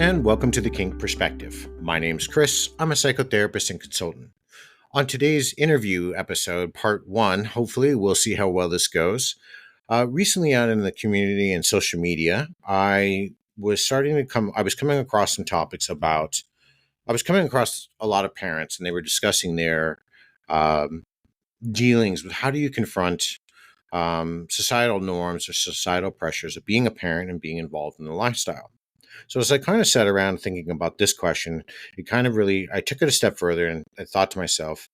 and welcome to the Kink Perspective. My name's Chris. I'm a psychotherapist and consultant. On today's interview episode, part one, hopefully we'll see how well this goes. Recently out in the community and social media, I was coming across some topics about, I was coming across a lot of parents and they were discussing their um, dealings with how do you confront societal norms or societal pressures of being a parent and being involved in the lifestyle. So as I kind of sat around thinking about this question, I took it a step further and I thought to myself,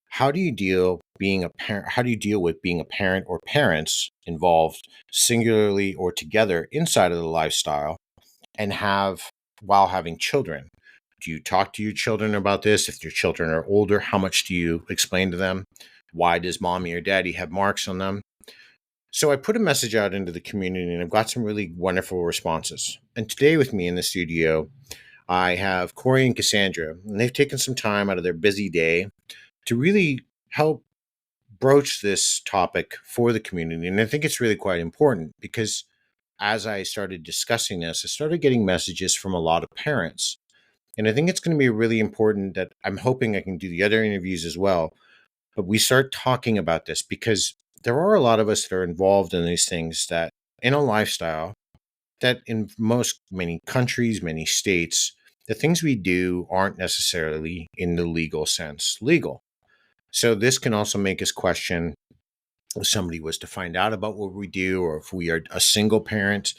how do you deal being a parent? How do you deal with being a parent or parents involved singularly or together inside of the lifestyle and while having children? Do you talk to your children about this? If your children are older, how much do you explain to them? Why does mommy or daddy have marks on them? So I put a message out into the community and I've got some really wonderful responses. And today with me in the studio, I have Corey and Cassandra, and they've taken some time out of their busy day to really help broach this topic for the community. And I think it's really quite important because as I started discussing this, I started getting messages from a lot of parents. And I think it's going to be really important that I'm hoping I can do the other interviews as well. But we start talking about this because there are a lot of us that are involved in these things that in a lifestyle that in many countries, many states, the things we do aren't necessarily in the legal sense legal. So this can also make us question if somebody was to find out about what we do, or if we are a single parent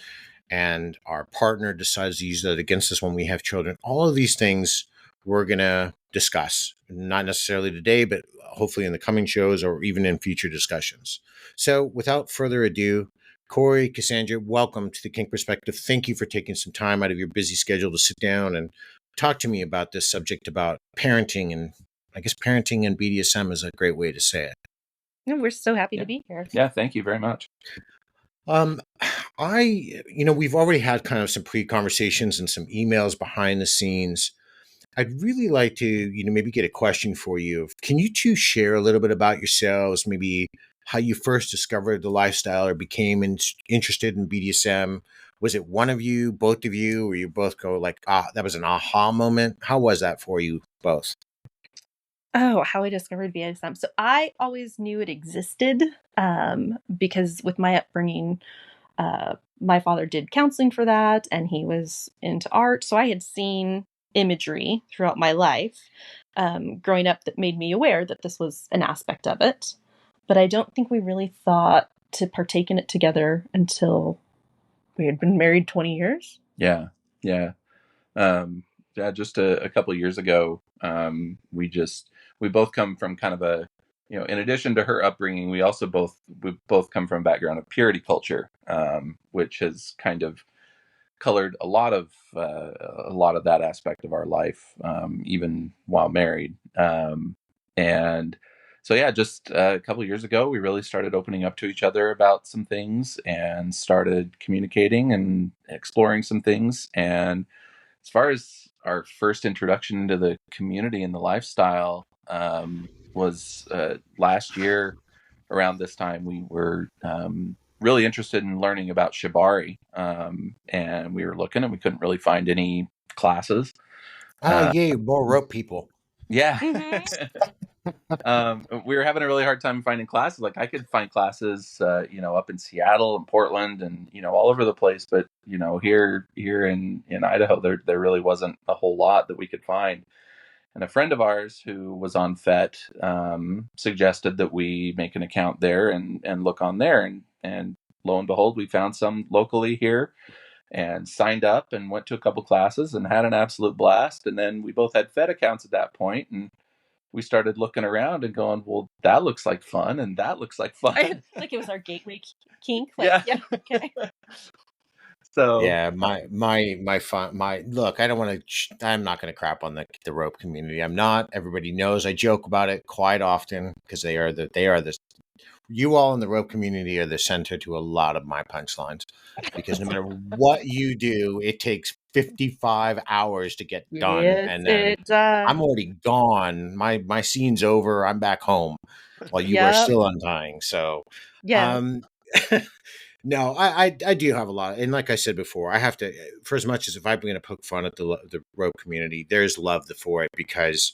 and our partner decides to use that against us when we have children. All of these things we're going to discuss, not necessarily today, but hopefully in the coming shows or even in future discussions. So without further ado, Corey, Cassandra, welcome to the Kink Perspective. Thank you for taking some time out of your busy schedule to sit down and talk to me about this subject about parenting. And I guess parenting and BDSM is a great way to say it. No, we're so happy to be here. Yeah, thank you very much. We've already had kind of some pre-conversations and some emails behind the scenes. I'd really like to, maybe get a question for you. Can you two share a little bit about yourselves, maybe how you first discovered the lifestyle or became interested in BDSM? Was it one of you, both of you, or you both go like, that was an aha moment? How was that for you both? Oh, how I discovered BDSM. So I always knew it existed because with my upbringing, my father did counseling for that and he was into art. So I had seen imagery throughout my life growing up that made me aware that this was an aspect of it. But I don't think we really thought to partake in it together until we had been married 20 years. Yeah. Just a couple of years ago, we both come from kind of a, in addition to her upbringing, we both come from a background of purity culture, which has kind of colored a lot of that aspect of our life, even while married. And so, yeah, just a couple of years ago, we really started opening up to each other about some things and started communicating and exploring some things. And as far as our first introduction into the community and the lifestyle was last year around this time, we were really interested in learning about shibari. And we were looking and we couldn't really find any classes. Yay, more rope people. Yeah. Mm-hmm. We were having a really hard time finding classes. Like I could find classes, up in Seattle and Portland and, all over the place. But, here in Idaho, there really wasn't a whole lot that we could find. And a friend of ours who was on FET suggested that we make an account there and look on there. And lo and behold, we found some locally here and signed up and went to a couple classes and had an absolute blast. And then we both had FET accounts at that point. And we started looking around and going, well, that looks like fun. And that looks like fun. Like it was our gateway kink. Yeah. Okay. So yeah, look, I'm not going to crap on the rope community. I'm not. Everybody knows I joke about it quite often because you all in the rope community are the center to a lot of my punchlines because no matter what you do, it takes 55 hours to get done. Yes, and then it does. I'm already gone. My scene's over. I'm back home while you are still untying. So, yeah. No, I do have a lot, and like I said before, I have to, for as much as if I'm going to poke fun at the rope community, there's love for it because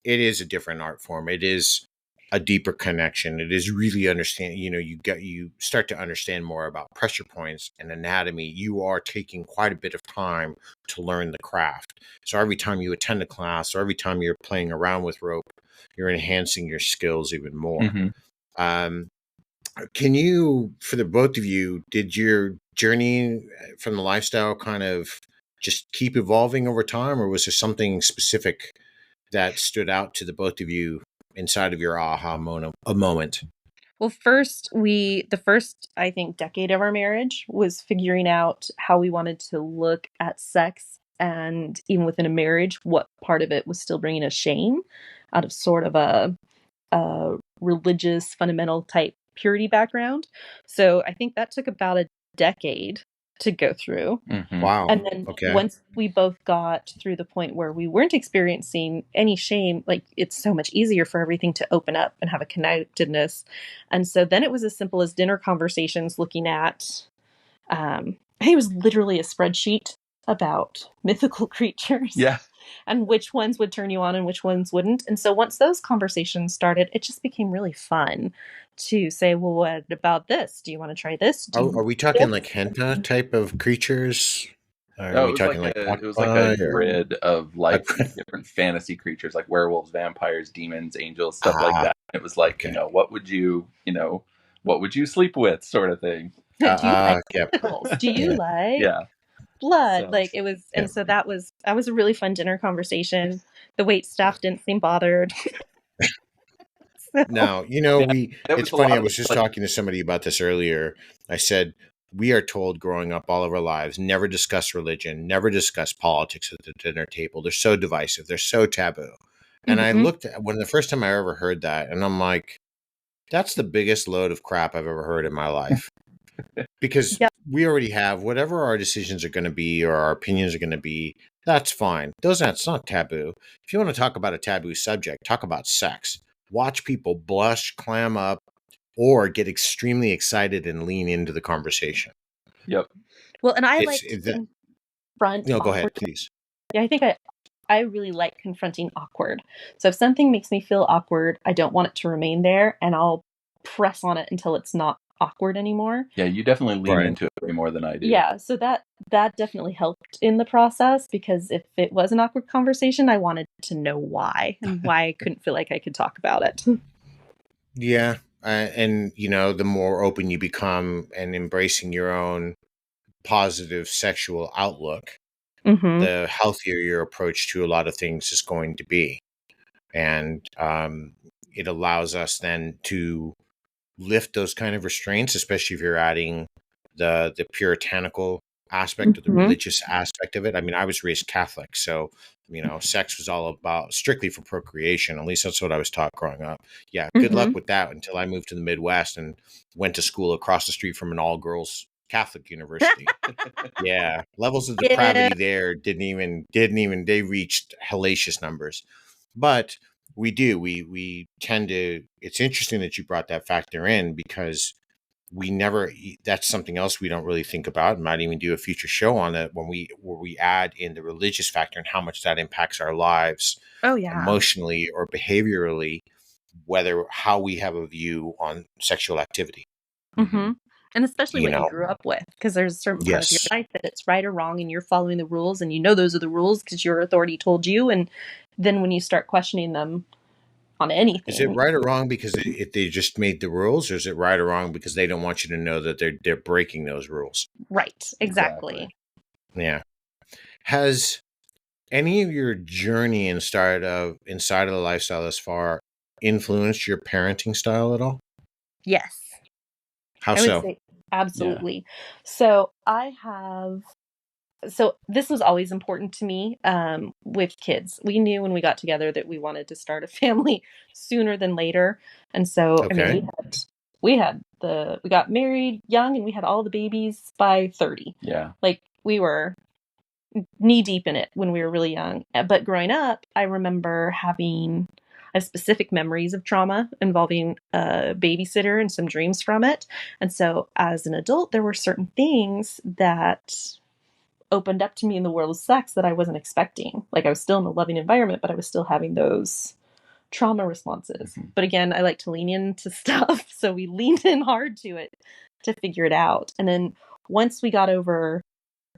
it is a different art form. It is a deeper connection. It is really understand. You start to understand more about pressure points and anatomy. You are taking quite a bit of time to learn the craft. So every time you attend a class or every time you're playing around with rope, you're enhancing your skills even more. Mm-hmm. Um, can you, for the both of you, did your journey from the lifestyle kind of just keep evolving over time, or was there something specific that stood out to the both of you inside of your a moment? Well, the first, I think, decade of our marriage was figuring out how we wanted to look at sex. And even within a marriage, what part of it was still bringing us shame out of sort of a religious, fundamental type purity background. So I think that took about a decade to go through. Mm-hmm. Wow. And then Okay. once we both got through the point where we weren't experiencing any shame, like it's so much easier for everything to open up and have a connectedness. And so then it was as simple as dinner conversations looking at, I think it was literally a spreadsheet about mythical creatures Yeah. and which ones would turn you on and which ones wouldn't. And so once those conversations started, it just became really fun to say, well, what about this? Do you want to try this? Do Are you we talking like henna type of creatures? Are No, we talking like it was like a octopi or grid of a, like different fantasy creatures, like werewolves, vampires, demons, angels, stuff like that. It was like, okay. what would you sleep with, sort of thing. do you like Yep. tentacles? Do you Yeah. like Yeah. blood? So Like it was, Yeah. and so that was a really fun dinner conversation. The wait staff didn't seem bothered. So Now, yeah, it it's was a funny. lot I of was just like, talking to somebody about this earlier. I said, we are told growing up all of our lives, never discuss religion, never discuss politics at the dinner table. They're so divisive. They're so taboo. And I Mhm. looked at when the first time I ever heard that, and I'm like, that's the biggest load of crap I've ever heard in my life. Because Yep. we already have whatever our decisions are going to be or our opinions are going to be. That's fine. That's not taboo. If you want to talk about a taboo subject, talk about sex. Watch people blush, clam up, or get extremely excited and lean into the conversation. yep. Well, and I It's like to it, that. confront No, go ahead, awkward. please. Yeah, I think I really like confronting awkward. So if something makes me feel awkward, I don't want it to remain there, and I'll press on it until it's not awkward anymore. Yeah, you definitely lean Right. into it way more than I do. Yeah, so that definitely helped in the process because if it was an awkward conversation, I wanted to know why and why I couldn't feel like I could talk about it. Yeah. And, the more open you become and embracing your own positive sexual outlook, Mm-hmm. the healthier your approach to a lot of things is going to be. And it allows us then to lift those kind of restraints, especially if you're adding the puritanical aspect or the Mm-hmm. religious aspect of it. I mean, I was raised Catholic, so sex was all about strictly for procreation. At least that's what I was taught growing up. Yeah, good Mm-hmm. luck with that until I moved to the Midwest and went to school across the street from an all girls Catholic university. Yeah, levels of Yeah. depravity there didn't even they reached hellacious numbers. But we tend to. It's interesting that you brought that factor in because we never that's something else we don't really think about. Might even do a future show on it where we add in the religious factor and how much that impacts our lives Oh yeah. emotionally or behaviorally, whether how we have a view on sexual activity. Mm-hmm. Mm-hmm. And especially You what you know, grew up with, because there's a certain part of your yes. life that it's right or wrong, and you're following the rules, and you know those are the rules because your authority told you. And then when you start questioning them on Is it anything, right or wrong because they just made the rules, or is it right or wrong because they don't want you to know that they're breaking those rules? right? Exactly. Exactly. Yeah. Has any of your journey inside of the lifestyle thus far influenced your parenting style at all? Yes, How I would so? say Yeah. absolutely. So I have. So this was always important to me with kids. We knew when we got together that we wanted to start a family sooner than later, and so I mean Okay. we got married young and we had all the babies by 30. Yeah. Like we were knee deep in it when we were really young. But growing up, I remember having have specific memories of trauma involving a babysitter and some dreams from it. And so as an adult, there were certain things that opened up to me in the world of sex that I wasn't expecting. Like I was still in a loving environment, but I was still having those trauma responses. Mm-hmm. But again, I like to lean into stuff. So we leaned in hard to it to figure it out. And then once we got over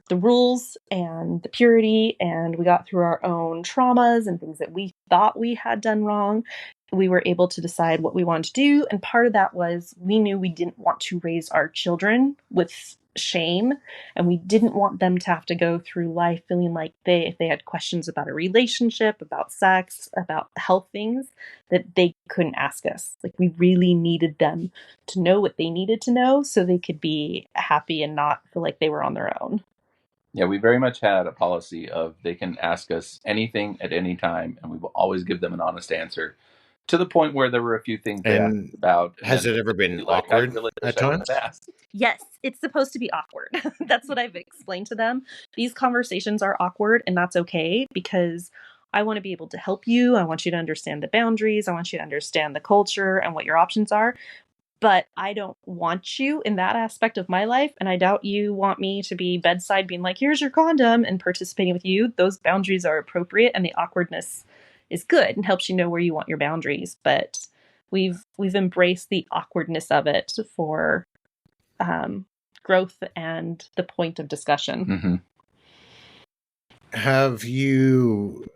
the rules and the purity and we got through our own traumas and things that we thought we had done wrong, we were able to decide what we wanted to do. And part of that was we knew we didn't want to raise our children with shame, and we didn't want them to have to go through life feeling like if they had questions about a relationship, about sex, about health things, that they couldn't ask us. Like we really needed them to know what they needed to know so they could be happy and not feel like they were on their own. Yeah, we very much had a policy of they can ask us anything at any time, and we will always give them an honest answer. To the point where there were a few things they asked And about. has it ever been Like, I awkward really wish at I wouldn't times? have asked. Yes, it's supposed to be awkward. That's what I've explained to them. These conversations are awkward, and that's okay because I want to be able to help you. I want you to understand the boundaries. I want you to understand the culture and what your options are. But I don't want you in that aspect of my life. And I doubt you want me to be bedside being like, here's your condom and participating with you. Those boundaries are appropriate, and the awkwardness is good and helps you know where you want your boundaries. But we've embraced the awkwardness of it for growth and the point of discussion. Mm-hmm. Have you?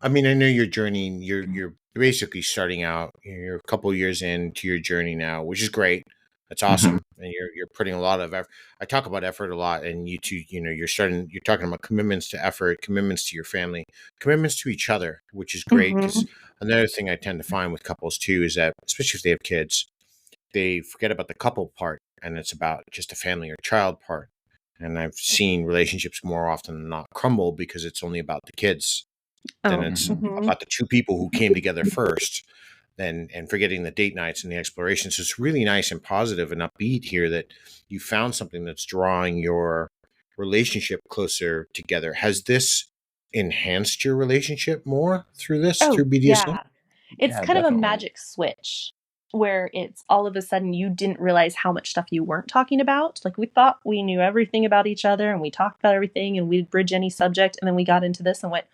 I mean, I know your journey. You're basically starting out. You're a couple years into your journey now, which is great. That's awesome, and you're putting a lot of effort. I talk about effort a lot, and you two, you're starting. You're talking about commitments to effort, commitments to your family, commitments to each other, which is great. Because another thing I tend to find with couples too is that, especially if they have kids, they forget about the couple part, and it's about just a family or child part. And I've seen relationships more often than not crumble because it's only about the kids. Then it's about the two people who came together first, and forgetting the date nights and the exploration. So it's really nice and positive and upbeat here that you found something that's drawing your relationship closer together. Has this enhanced your relationship more through this, through BDSM? Yeah. It's Yeah, kind of a definitely. magic switch where it's all of a sudden you didn't realize how much stuff you weren't talking about. Like we thought we knew everything about each other and we talked about everything and we'd bridge any subject. And then we got into this and went,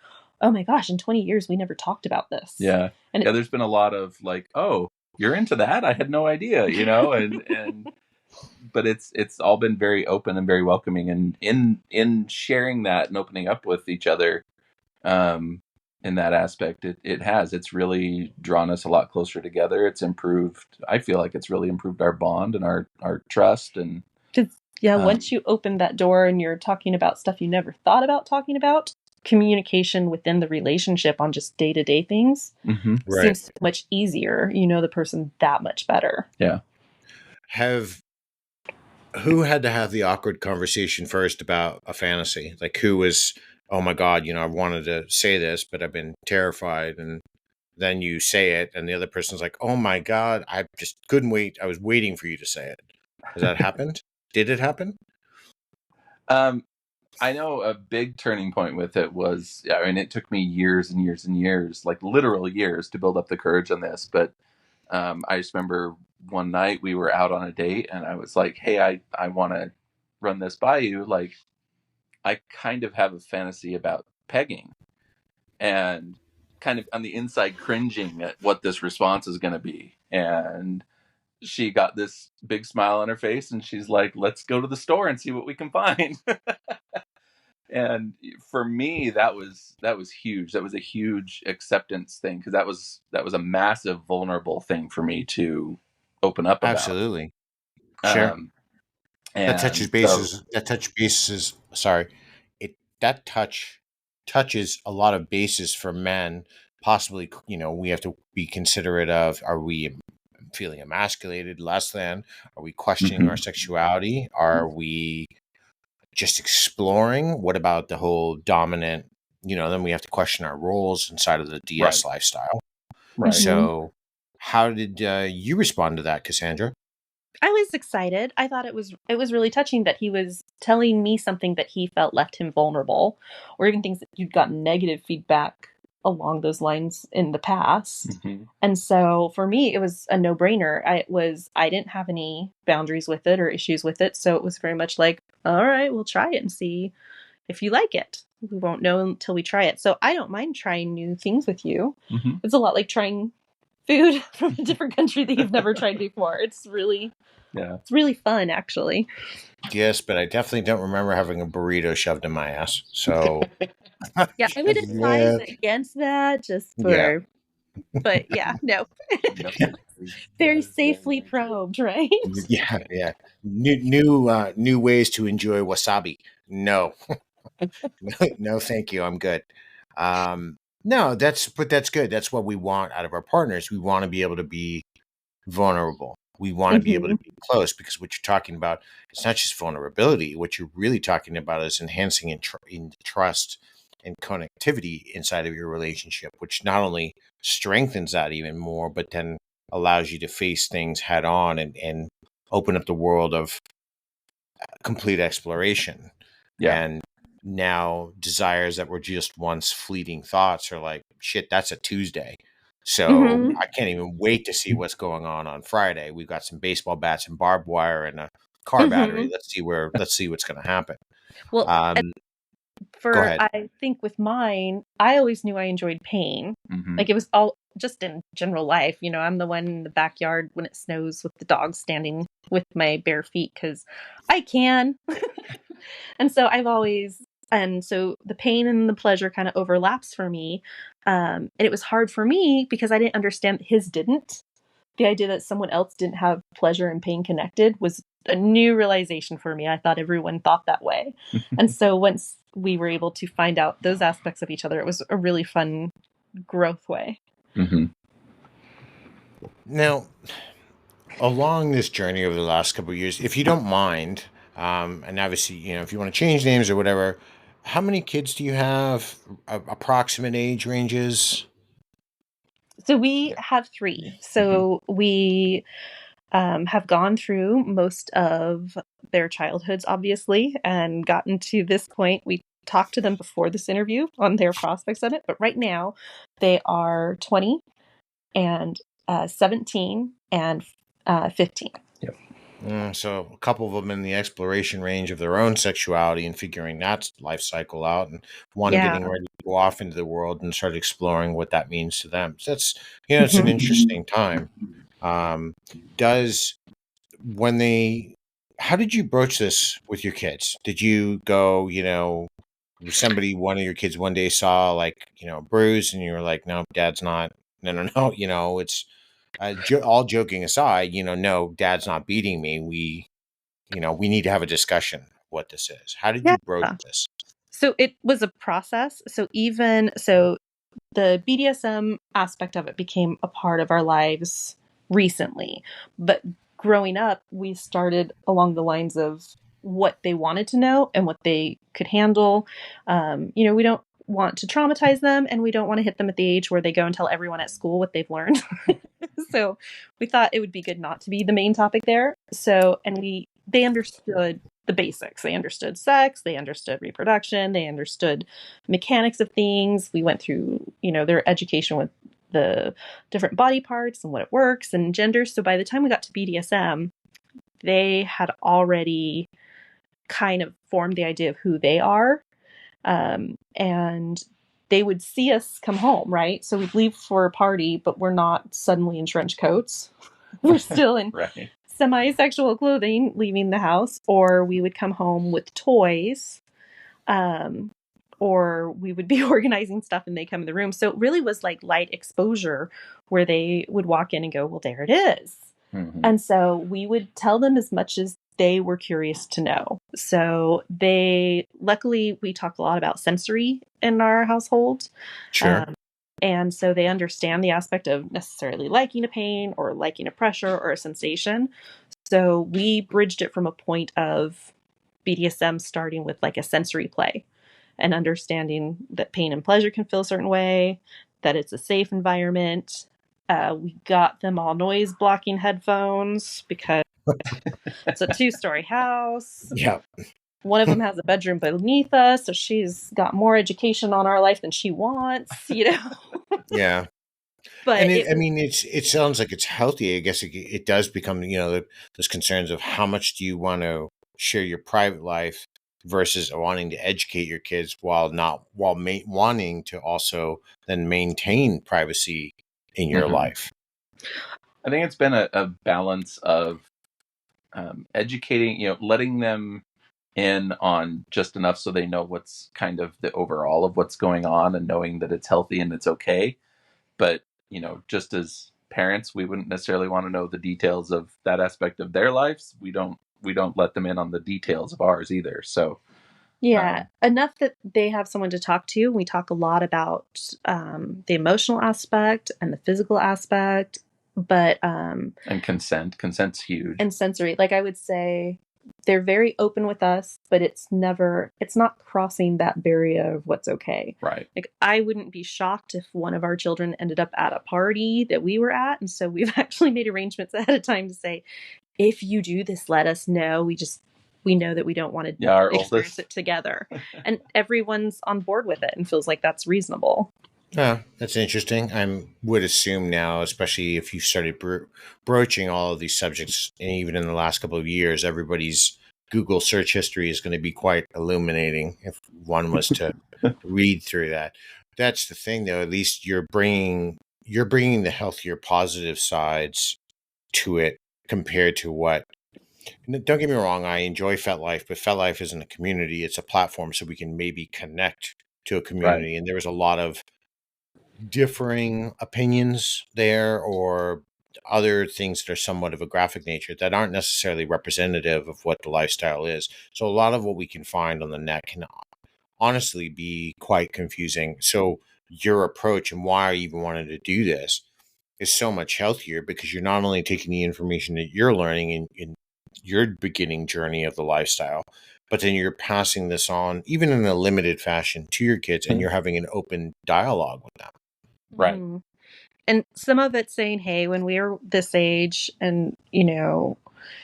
oh my gosh, in 20 years, we never talked about this. Yeah. And yeah, there's been a lot of like, oh, you're into that? I had no idea, and but it's all been very open and very welcoming, and in sharing that and opening up with each other, in that aspect, it's really drawn us a lot closer together. It's improved. I feel like it's really improved our bond and our trust. And once you open that door and you're talking about stuff you never thought about talking about, communication within the relationship on just day-to-day things seems so much easier. You know the person that much better. Yeah. Who had to have the awkward conversation first about a fantasy? Like who was, oh my God, I wanted to say this, but I've been terrified. And then you say it and the other person's like, oh my God, I just couldn't wait. I was waiting for you to say it. Has that happened? Did it happen? I know a big turning point with it was, it took me years and years and years, like literal years, to build up the courage on this. But I just remember one night we were out on a date and I was like, hey, I want to run this by you. Like, I kind of have a fantasy about pegging, and kind of on the inside cringing at what this response is going to be. And she got this big smile on her face and she's like, let's go to the store and see what we can find. And for me, that was huge. That was a huge acceptance thing, because that was a massive vulnerable thing for me to open up about. Absolutely. Sure. That touches bases. Sorry, that touches a lot of bases for men. Possibly, we have to be considerate of: are we feeling emasculated, less than? Are we questioning our sexuality? Are we just exploring? What about the whole dominant? Then we have to question our roles inside of the DS lifestyle. Right. So, how did you respond to that, Cassandra? I was excited. I thought it was really touching that he was telling me something that he felt left him vulnerable, or even things that you'd gotten negative feedback along those lines in the past. Mm-hmm. And so for me, it was a no-brainer. I didn't have any boundaries with it or issues with it. So it was very much like, all right, we'll try it and see if you like it. We won't know until we try it. So I don't mind trying new things with you. Mm-hmm. It's a lot like trying food from a different country that you've never tried before. It's really fun, actually. Yes, but I definitely don't remember having a burrito shoved in my ass. So Yeah, I would advise yeah, against that just yeah, for, but yeah, no. Very safely probed, right? yeah, yeah. New ways to enjoy wasabi. No, no, thank you. I'm good. No, that's good. That's what we want out of our partners. We want to be able to be vulnerable. We want to be able to Mm-hmm. be close because what you're talking about, it's not just vulnerability. What you're really talking about is enhancing in trust and connectivity inside of your relationship, which not only strengthens that even more, but then allows you to face things head on and open up the world of complete exploration. Yeah. And now desires that were just once fleeting thoughts are like, shit, that's a Tuesday. So Mm-hmm. I can't even wait to see what's going on Friday. We've got some baseball bats and barbed wire and a car battery. Mm-hmm. Let's see what's going to happen. Well, Um, go for ahead. I think with mine, I always knew I enjoyed pain. Mm-hmm. Like it was all just in general life. You know, I'm the one in the backyard when it snows with the dogs standing with my bare feet because I can. And so and so the pain and the pleasure kind of overlaps for me. And it was hard for me because I didn't understand that his didn't. The idea that someone else didn't have pleasure and pain connected was a new realization for me. I thought everyone thought that way. And so once we were able to find out those aspects of each other, it was a really fun growth way. Mm-hmm. Now, along this journey over the last couple of years, if you don't mind, and obviously, if you want to change names or whatever, how many kids do you have? Approximate age ranges? So we have three. So we have gone through most of their childhoods, obviously, and gotten to this point. We talked to them before this interview on their prospects of it, but right now they are 20 and 17 and 15. So a couple of them in the exploration range of their own sexuality and figuring that life cycle out, and one Yeah. getting ready to go off into the world and start exploring what that means to them. So that's it's an Mhm. interesting time. Does when they, how did you broach this with your kids? Did you go, one of your kids one day saw like bruise, and you were like, no, dad's not. No, no, no. It's all joking aside, no, dad's not beating me. We need to have a discussion of what this is. How did Yeah. you broach this? So it was a process. The BDSM aspect of it became a part of our lives recently. But growing up, we started along the lines of what they wanted to know and what they could handle. We don't want to traumatize them, and we don't want to hit them at the age where they go and tell everyone at school what they've learned. So we thought it would be good not to be the main topic there. They understood the basics. They understood sex, they understood reproduction, they understood mechanics of things. We went through, their education with the different body parts and what it works and gender. So by the time we got to BDSM, they had already kind of formed the idea of who they are. And they would see us come home, right? So we'd leave for a party, but we're not suddenly in trench coats. We're still in Right. semi-sexual clothing leaving the house, or we would come home with toys, or we would be organizing stuff and they come in the room. So it really was like light exposure where they would walk in and go, well, there it is. Mm-hmm. And so we would tell them as much as they were curious to know. So luckily, we talk a lot about sensory in our household. Sure. And so they understand the aspect of necessarily liking a pain or liking a pressure or a sensation. So we bridged it from a point of BDSM starting with like a sensory play and understanding that pain and pleasure can feel a certain way, that it's a safe environment. We got them all noise blocking headphones because it's a 2-story house. Yeah. one of them has a bedroom beneath us, so she's got more education on our life than she wants, Yeah. But And it I was, mean, it sounds like it's healthy. I guess it does become, those concerns of how much do you want to share your private life versus wanting to educate your kids while wanting to also then maintain privacy in your Mhm. life. I think it's been a balance of educating, letting them in on just enough so they know what's kind of the overall of what's going on and knowing that it's healthy and it's okay. But, just as parents, we wouldn't necessarily want to know the details of that aspect of their lives. We don't let them in on the details of ours either. So, yeah, enough that they have someone to talk to. We talk a lot about the emotional aspect and the physical aspect, but and consent's huge. and sensory. Like I would say, they're very open with us, but it's not crossing that barrier of what's okay. Right. Like I wouldn't be shocked if one of our children ended up at a party that we were at, and so we've actually made arrangements ahead of time to say, if you do this, let us know. We know that we don't want to Our experience oldest. it together. And everyone's on board with it and feels like that's reasonable. Yeah, that's interesting. I would assume now, especially if you started broaching all of these subjects, and even in the last couple of years, everybody's Google search history is going to be quite illuminating if one was to read through that. That's the thing, though. At least you're bringing the healthier, positive sides to it compared to what. Don't get me wrong. I enjoy FetLife, but FetLife isn't a community; it's a platform, so we can maybe connect to a Right. community. And there was a lot of differing opinions there, or other things that are somewhat of a graphic nature that aren't necessarily representative of what the lifestyle is. So a lot of what we can find on the net can honestly be quite confusing. So your approach and why I even wanted to do this is so much healthier, because you're not only taking the information that you're learning in your beginning journey of the lifestyle, but then you're passing this on, even in a limited fashion, to your kids, and you're having an open dialogue with them. Right. Mm. And some of it's saying, hey, when we were this age and,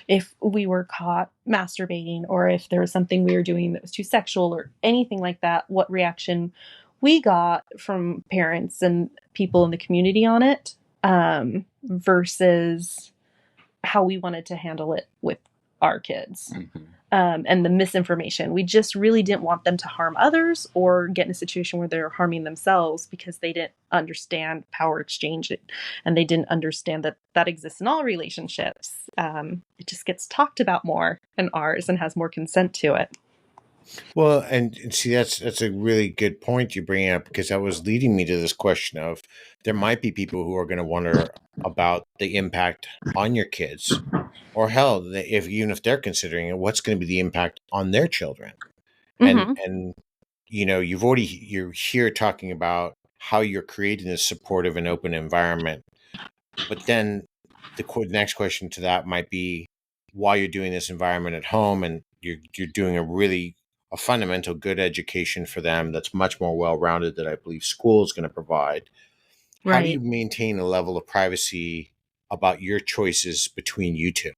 if we were caught masturbating or if there was something we were doing that was too sexual or anything like that, what reaction we got from parents and people in the community on it, versus how we wanted to handle it with our kids. Mm-hmm. And the misinformation. We just really didn't want them to harm others or get in a situation where they're harming themselves because they didn't understand power exchange and they didn't understand that that exists in all relationships. It just gets talked about more in ours and has more consent to it. Well, and see, that's a really good point you bring up, because that was leading me to this question of there might be people who are going to wonder about the impact on your kids, or hell, if even if they're considering it, what's going to be the impact on their children. And Mm-hmm. and you're here talking about how you're creating this supportive and open environment, but then the next question to that might be, while you're doing this environment at home, and you're doing a fundamental good education for them that's much more well-rounded that I believe school is going to provide. How do you Right. maintain a level of privacy about your choices between you two?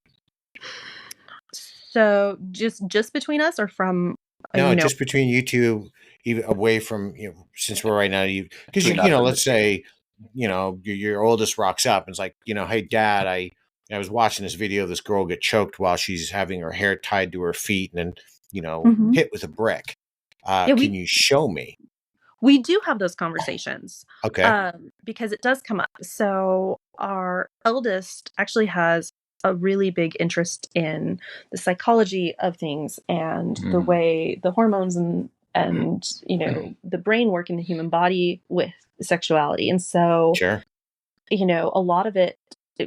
So just between us or from, No, just between you two, even away from, since we're right now, because Between us and the let's kids. say, your oldest rocks up and it's like, hey, Dad, I was watching this video of this girl get choked while she's having her hair tied to her feet and then, Mhm. hit with a brick. Yeah, Can you show me? we do have those conversations, Okay, because it does come up. So our eldest actually has a really big interest in the psychology of things and the Mm. way the hormones and the brain work in the human body with sexuality. And so, sure. a lot of it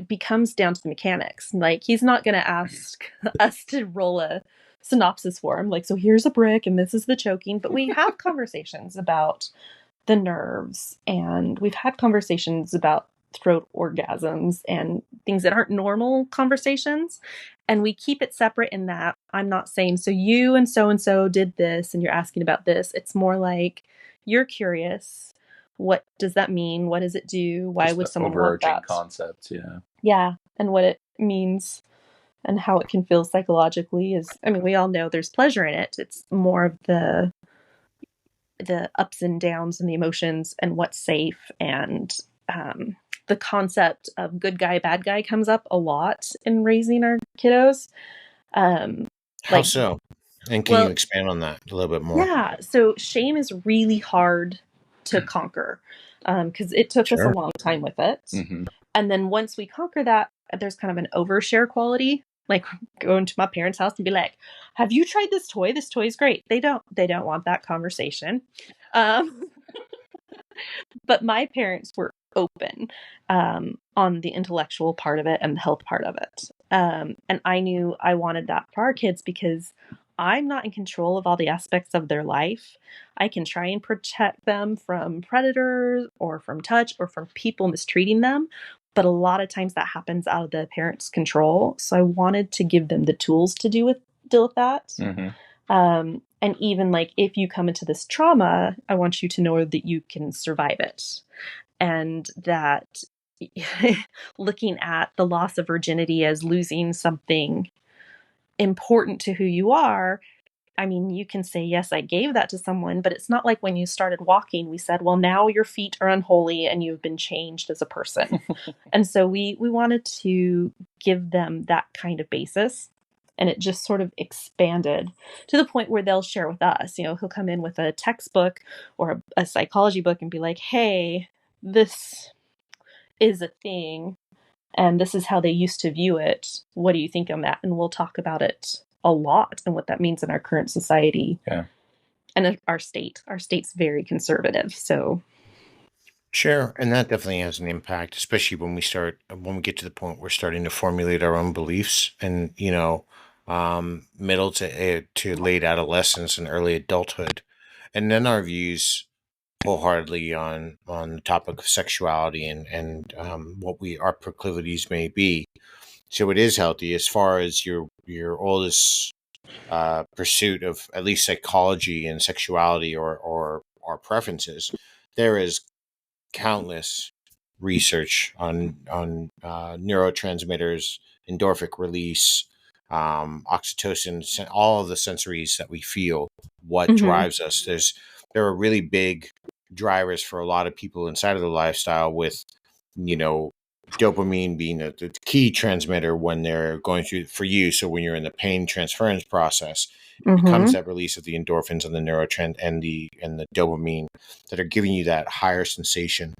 becomes down to the mechanics. Like he's not going to ask us to roll a synopsis for him, like, so here's a brick and this is the choking, but we have conversations about the nerves, and we've had conversations about throat orgasms and things that aren't normal conversations, and we keep it separate in that I'm not saying, so you and so did this and you're asking about this. It's more like, you're curious, what does that mean, what does it do, why Just would the someone want overarching that? concepts. Yeah. Yeah, and what it means, and how it can feel psychologically is, I mean, we all know there's pleasure in it. It's more of the ups and downs and the emotions and what's safe, and the concept of good guy, bad guy comes up a lot in raising our kiddos. How Like, so? And can you well, expand on that a little bit more? yeah. So shame is really hard to conquer because it took us a Sure. long time with it. Mm-hmm. And then once we conquer that, there's kind of an overshare quality. Like going to my parents' house and be like, "Have you tried this toy? This toy is great." They don't want that conversation. Um, but my parents were open on the intellectual part of it and the health part of it. And I knew I wanted that for our kids because I'm not in control of all the aspects of their life. I can try and protect them from predators or from touch or from people mistreating them. But a lot of times that happens out of the parents' control. So I wanted to give them the tools to deal with that. Mm-hmm. And even like if you come into this trauma, I want you to know that you can survive it. And that looking at the loss of virginity as losing something important to who you are, I mean, you can say, yes, I gave that to someone, but it's not like when you started walking, we said, well, now your feet are unholy and you've been changed as a person. And so we wanted to give them that kind of basis. And it just sort of expanded to the point where they'll share with us. You know, he'll come in with a textbook or a psychology book and be like, hey, this is a thing and this is how they used to view it. What do you think on that? And we'll talk about it a lot and what that means in our current society. Yeah. And our state. Our state's very conservative. So Sure, and that definitely has an impact, especially when we get to the point we're starting to formulate our own beliefs, and middle to late adolescence and early adulthood, and then our views wholeheartedly on the topic of sexuality and what our proclivities may be. So it is healthy as far as your oldest pursuit of at least psychology and sexuality or our preferences. There is countless research on neurotransmitters, endorphic release, oxytocin, all of the sensories that we feel. What drives us? There are really big drivers for a lot of people inside of the lifestyle, with dopamine being the key transmitter when they're going through for you. So when you're in the pain transference process, it becomes that release of the endorphins and the neurotrans and the dopamine that are giving you that higher sensation.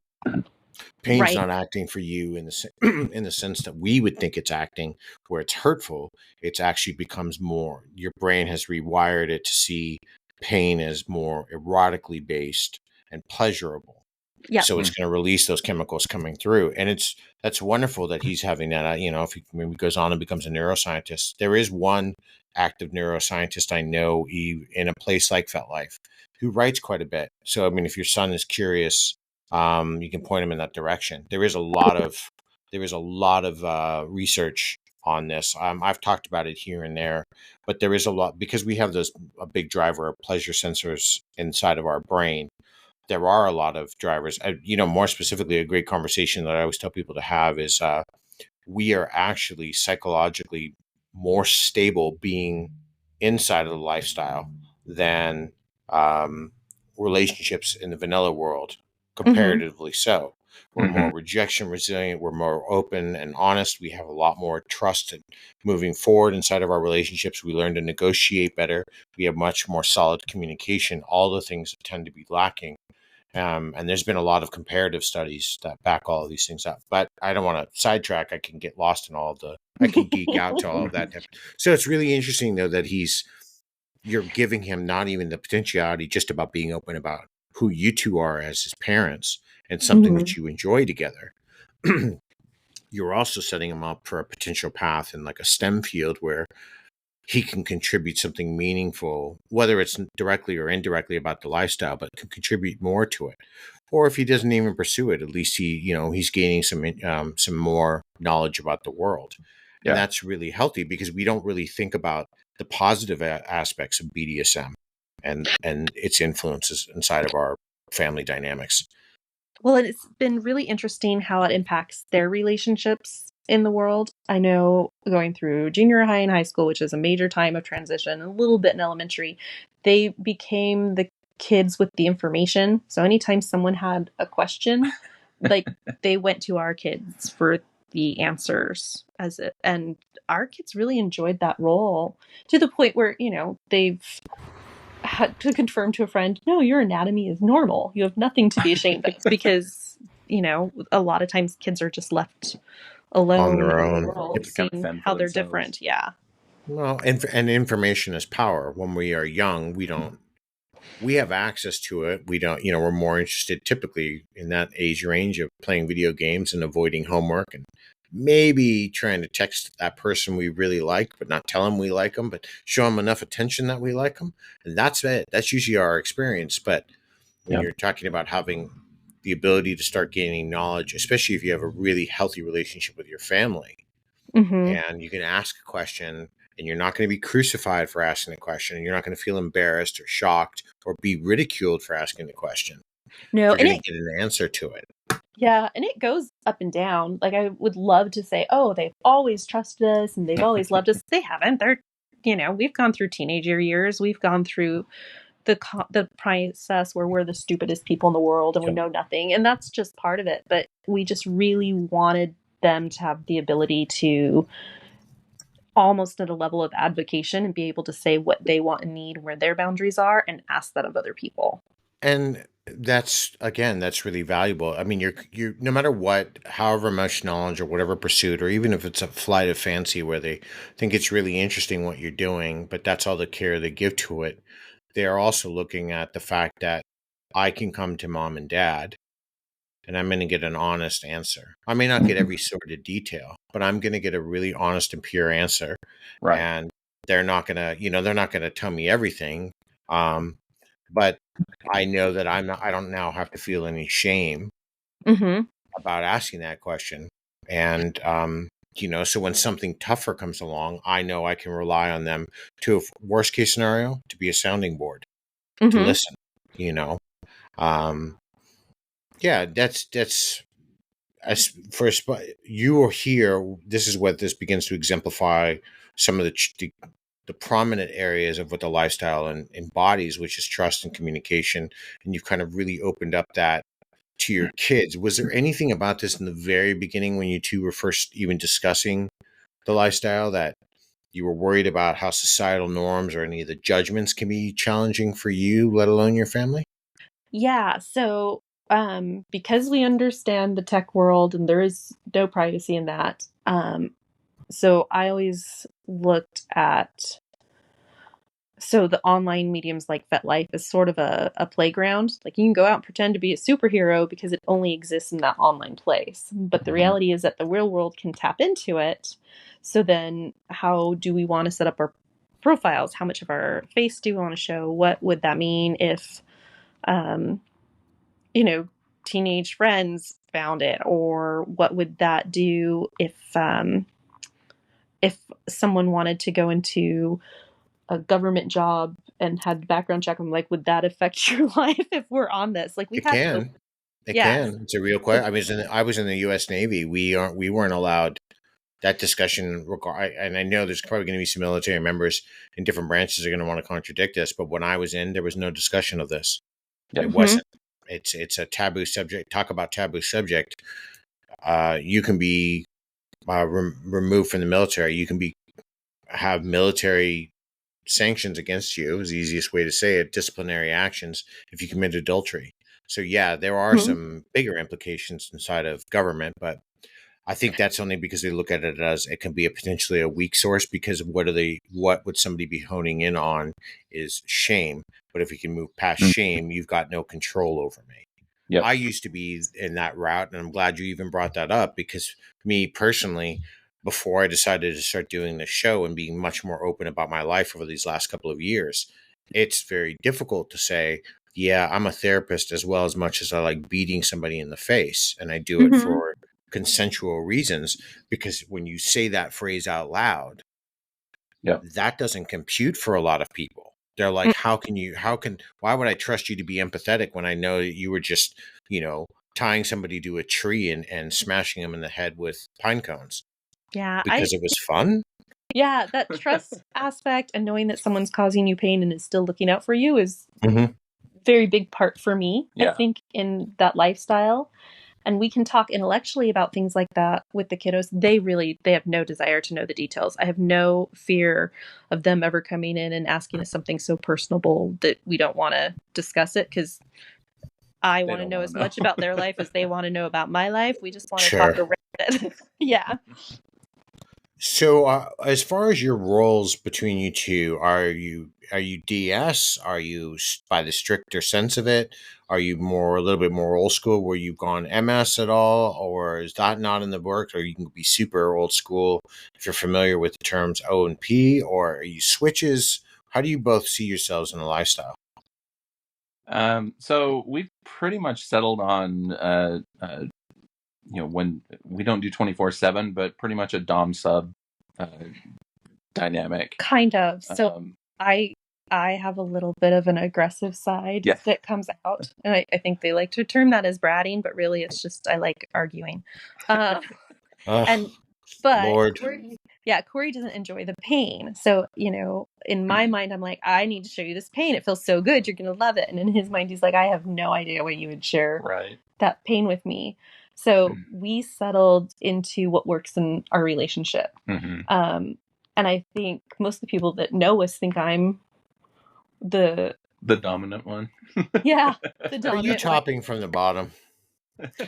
Pain's right. not acting for you in the in the sense that we would think it's acting, where it's hurtful. It's actually becomes more. Your brain has rewired it to see pain as more erotically based and pleasurable. Yeah. So it's going to release those chemicals coming through, and that's wonderful that he's having that. If he maybe goes on and becomes a neuroscientist, there is one active neuroscientist I know in a place like FetLife who writes quite a bit. So I mean, if your son is curious, you can point him in that direction. There is a lot of research on this. I've talked about it here and there, but there is a lot because we have a big driver of pleasure sensors inside of our brain. There are a lot of drivers. More specifically, a great conversation that I always tell people to have is we are actually psychologically more stable being inside of the lifestyle than relationships in the vanilla world, comparatively so. We're more rejection resilient. We're more open and honest. We have a lot more trust moving forward inside of our relationships. We learn to negotiate better. We have much more solid communication, all the things that tend to be lacking. And there's been a lot of comparative studies that back all of these things up. But I don't want to sidetrack. I can get lost in I can geek out to all of that. So it's really interesting, though, that you're giving him not even the potentiality, just about being open about who you two are as his parents and something that you enjoy together. You're also setting him up for a potential path in like a STEM field where he can contribute something meaningful, whether it's directly or indirectly about the lifestyle, but can contribute more to it. Or if he doesn't even pursue it, at least he's gaining some more knowledge about the world. Yeah. And that's really healthy because we don't really think about the positive aspects of BDSM and its influences inside of our family dynamics. Well, and it's been really interesting how it impacts their relationships in the world. I know going through junior high and high school, which is a major time of transition, a little bit in elementary, they became the kids with the information. So anytime someone had a question, like they went to our kids for the answers as it, and our kids really enjoyed that role to the point where, they've had to confirm to a friend, no, your anatomy is normal. You have nothing to be ashamed of because, a lot of times kids are just left On alone their in the own. world, To kind of seeing fend how for they're themselves. different. Yeah. Well, and information is power. When we are young, we have access to it. We don't, we're more interested typically in that age range of playing video games and avoiding homework and maybe trying to text that person we really like, but not tell them we like them, but show them enough attention that we like them. And that's it. That's usually our experience. But when you're talking about having the ability to start gaining knowledge, especially if you have a really healthy relationship with your family, Mm-hmm. and you can ask a question and you're not going to be crucified for asking the question, and you're not going to feel embarrassed or shocked or be ridiculed for asking the question. No, You're and going it, to get an answer to it. yeah, and it goes up and down. Like I would love to say, oh, they've always trusted us and they've always loved us. They haven't. They're, we've gone through teenager years. We've gone through the process where we're the stupidest people in the world and we know nothing, and that's just part of it. But we just really wanted them to have the ability to almost at a level of advocation and be able to say what they want and need, where their boundaries are, and ask that of other people. And that's really valuable. I mean, you're no matter what, however much knowledge or whatever pursuit, or even if it's a flight of fancy where they think it's really interesting what you're doing, but that's all the care they give to it. They are also looking at the fact that I can come to mom and dad and I'm going to get an honest answer. I may not get every sort of detail, but I'm going to get a really honest and pure answer. Right. And they're not going to, they're not going to tell me everything. But I know that I don't now have to feel any shame Mm-hmm. about asking that question. And, so when something tougher comes along, I know I can rely on them to, worst case scenario, to be a sounding board, to Mm-hmm. listen, you know. Um, yeah, that's as for you are here. This is what this begins to exemplify some of the prominent areas of what the lifestyle embodies, which is trust and communication. And you've kind of really opened up that to your kids. Was there anything about this in the very beginning when you two were first even discussing the lifestyle that you were worried about how societal norms or any of the judgments can be challenging for you, let alone your family? Yeah. So, because we understand the tech world and there is no privacy in that, so I always looked at the online mediums like FetLife is sort of a playground. Like you can go out and pretend to be a superhero because it only exists in that online place. But the reality is that the real world can tap into it. So then how do we want to set up our profiles? How much of our face do we want to show? What would that mean if, um, teenage friends found it? Or what would that do if someone wanted to go into a government job and had background check them, like, would that affect your life if we're on this? Like we It had to, can. It yes. can. It's a real question. I was in the U.S. Navy. We weren't allowed that discussion. And I know there's probably going to be some military members in different branches are going to want to contradict this. But when I was in, there was no discussion of this. It Mm-hmm. wasn't. It's a taboo subject. Talk about taboo subject. You can be removed from the military. You can have military sanctions against you is the easiest way to say it, disciplinary actions if you commit adultery. So yeah, there are Mm-hmm. some bigger implications inside of government, but I think that's only because they look at it as it can be potentially a weak source because what would somebody be honing in on is shame. But if you can move past shame, you've got no control over me. Yep. I used to be in that route, and I'm glad you even brought that up because me personally, before I decided to start doing this show and being much more open about my life over these last couple of years, it's very difficult to say, yeah, I'm a therapist as well as much as I like beating somebody in the face, and I do it Mm-hmm. for consensual reasons because when you say that phrase out loud, Yep. that doesn't compute for a lot of people. They're like, why would I trust you to be empathetic when I know that you were just, tying somebody to a tree and smashing them in the head with pine cones? Yeah, because it was fun. yeah, that trust aspect and knowing that someone's causing you pain and is still looking out for you is Mm-hmm. very big part for me, I Yeah. think, in that lifestyle. And we can talk intellectually about things like that with the kiddos. They have no desire to know the details. I have no fear of them ever coming in and asking us something so personable that we don't want to discuss it, because I They want to don't know wanna as know. much about their life as they want to know about my life. We just want to Sure. talk around it. Yeah. So, as far as your roles between you two, are you DS? Are you by the stricter sense of it? Are you a little bit more old school, where you've gone MS at all, or is that not in the works? Or you can be super old school if you're familiar with the terms O and P, or are you switches? How do you both see yourselves in a lifestyle? So we've pretty much settled on, when we don't do 24/7, but pretty much a dom sub uh, dynamic. Kind of. So Um, I I have a little bit of an aggressive side yes. that comes out. And I think they like to term that as bratting, but really it's just I like arguing. Uh, Oh, and but Lord. Corey doesn't enjoy the pain. So, in my mind, I'm like, I need to show you this pain. It feels so good. You're going to love it. And in his mind, he's like, I have no idea why you would share Right. that pain with me. So we settled into what works in our relationship. Mm-hmm. And I think most of the people that know us think I'm the dominant one. yeah, the Are you dominant one. topping from the bottom?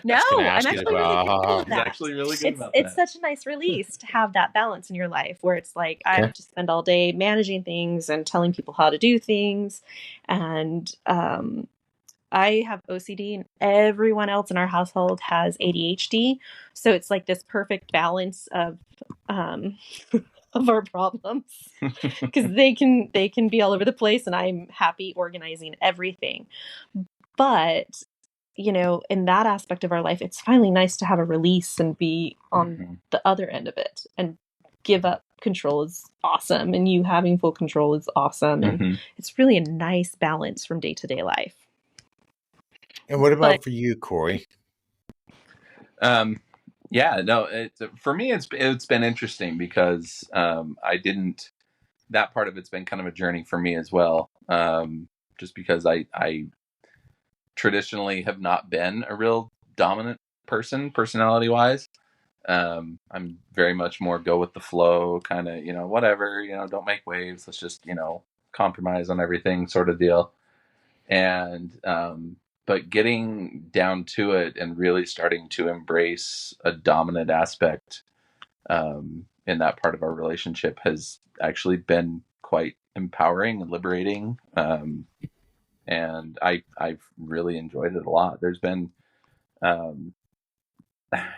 No, Just gonna I'm ask you as actually really good well. at He's that. actually really good about It's that. such a nice release to have that balance in your life where it's like I Okay. have to spend all day managing things and telling people how to do things. And I have OCD and everyone else in our household has ADHD. So it's like this perfect balance um, of our problems, because they can be all over the place and I'm happy organizing everything. But in that aspect of our life, it's finally nice to have a release and be on the other end of it, and give up control is awesome. And you having full control is awesome. And it's really a nice balance from day to day life. And what But about for you, Corey? Yeah, no, for me, it's been interesting because that part of it's been kind of a journey for me as well. Just because I traditionally have not been a real dominant person, personality wise. I'm very much more go with the flow, kind of, whatever, don't make waves. Let's just, compromise on everything sort of deal. And, but getting down to it and really starting to embrace a dominant aspect, in that part of our relationship has actually been quite empowering and liberating. And I've really enjoyed it a lot. There's been, I